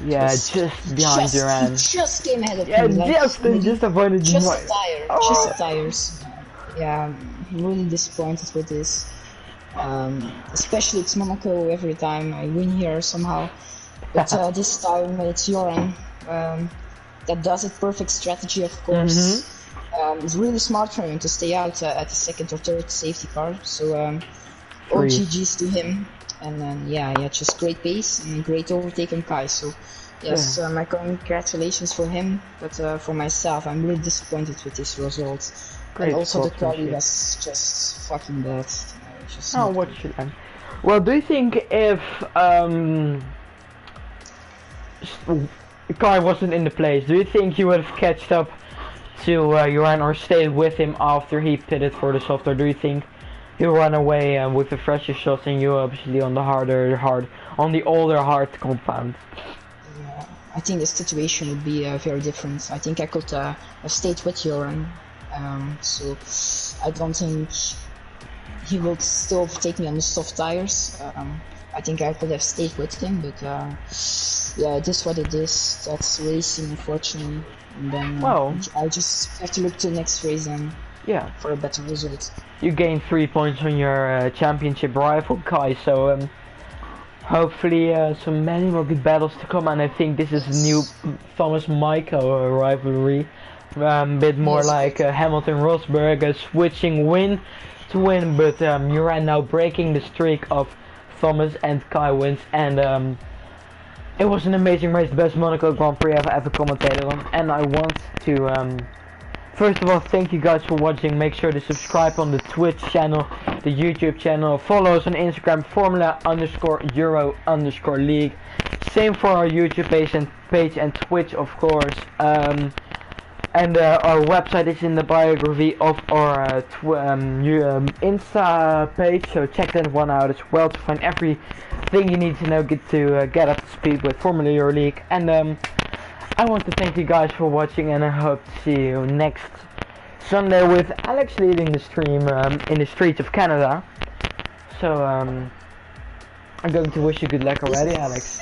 Yeah, just behind your He hand. just came ahead of Yeah, me. Like, just avoided you. just a tire, Oh. just the tires. Yeah, I'm really disappointed with this. Especially it's Monaco every time I win here somehow. But this time it's Joran that does it. Perfect strategy, of course. It's really smart for him to stay out at the second or third safety car. So all GGs to him. And then yeah, just great pace and great overtake on Kai. So yes, my congratulations for him. But for myself, I'm really disappointed with this result. Great and also the quality sportsmanship. was just fucking bad. Just Oh, not what good. should I? Well, do you think if Kai wasn't in the place, do you think you would have catched up to Joran or stayed with him after he pitted for the soft, or do you think he'll run away with the fresher shots and you obviously on the older hard compound? Yeah, I think the situation would be very different. I think I could have stayed with Joran. So I don't think he will still take me on the soft tires. I think I could have stayed with him, but yeah, it is what it is. That's racing, unfortunately. And then Well, I just have to look to the next race and yeah, for a better result. you gained 3 points on your championship rival Kai, so hopefully some many more good battles to come, and I think this is a new Thomas-Michael rivalry. Bit more Yes. like Hamilton-Rosberg, switching win to win, but Joran now breaking the streak of Thomas and Kai wins, and it was an amazing race, the best Monaco Grand Prix I've ever commentated on, and I want to first of all thank you guys for watching. Make sure to subscribe on the Twitch channel, the YouTube channel, follow us on Instagram, Formula_Euro_League, same for our YouTube page and Twitch, of course. And our website is in the biography of our Insta page, so check that one out as well to find everything you need to know, get up to speed with Formula Euro League. And I want to thank you guys for watching, and I hope to see you next Sunday with Alex leading the stream in the streets of Canada. So I'm going to wish you good luck already, Alex.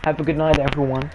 Have a good night, everyone.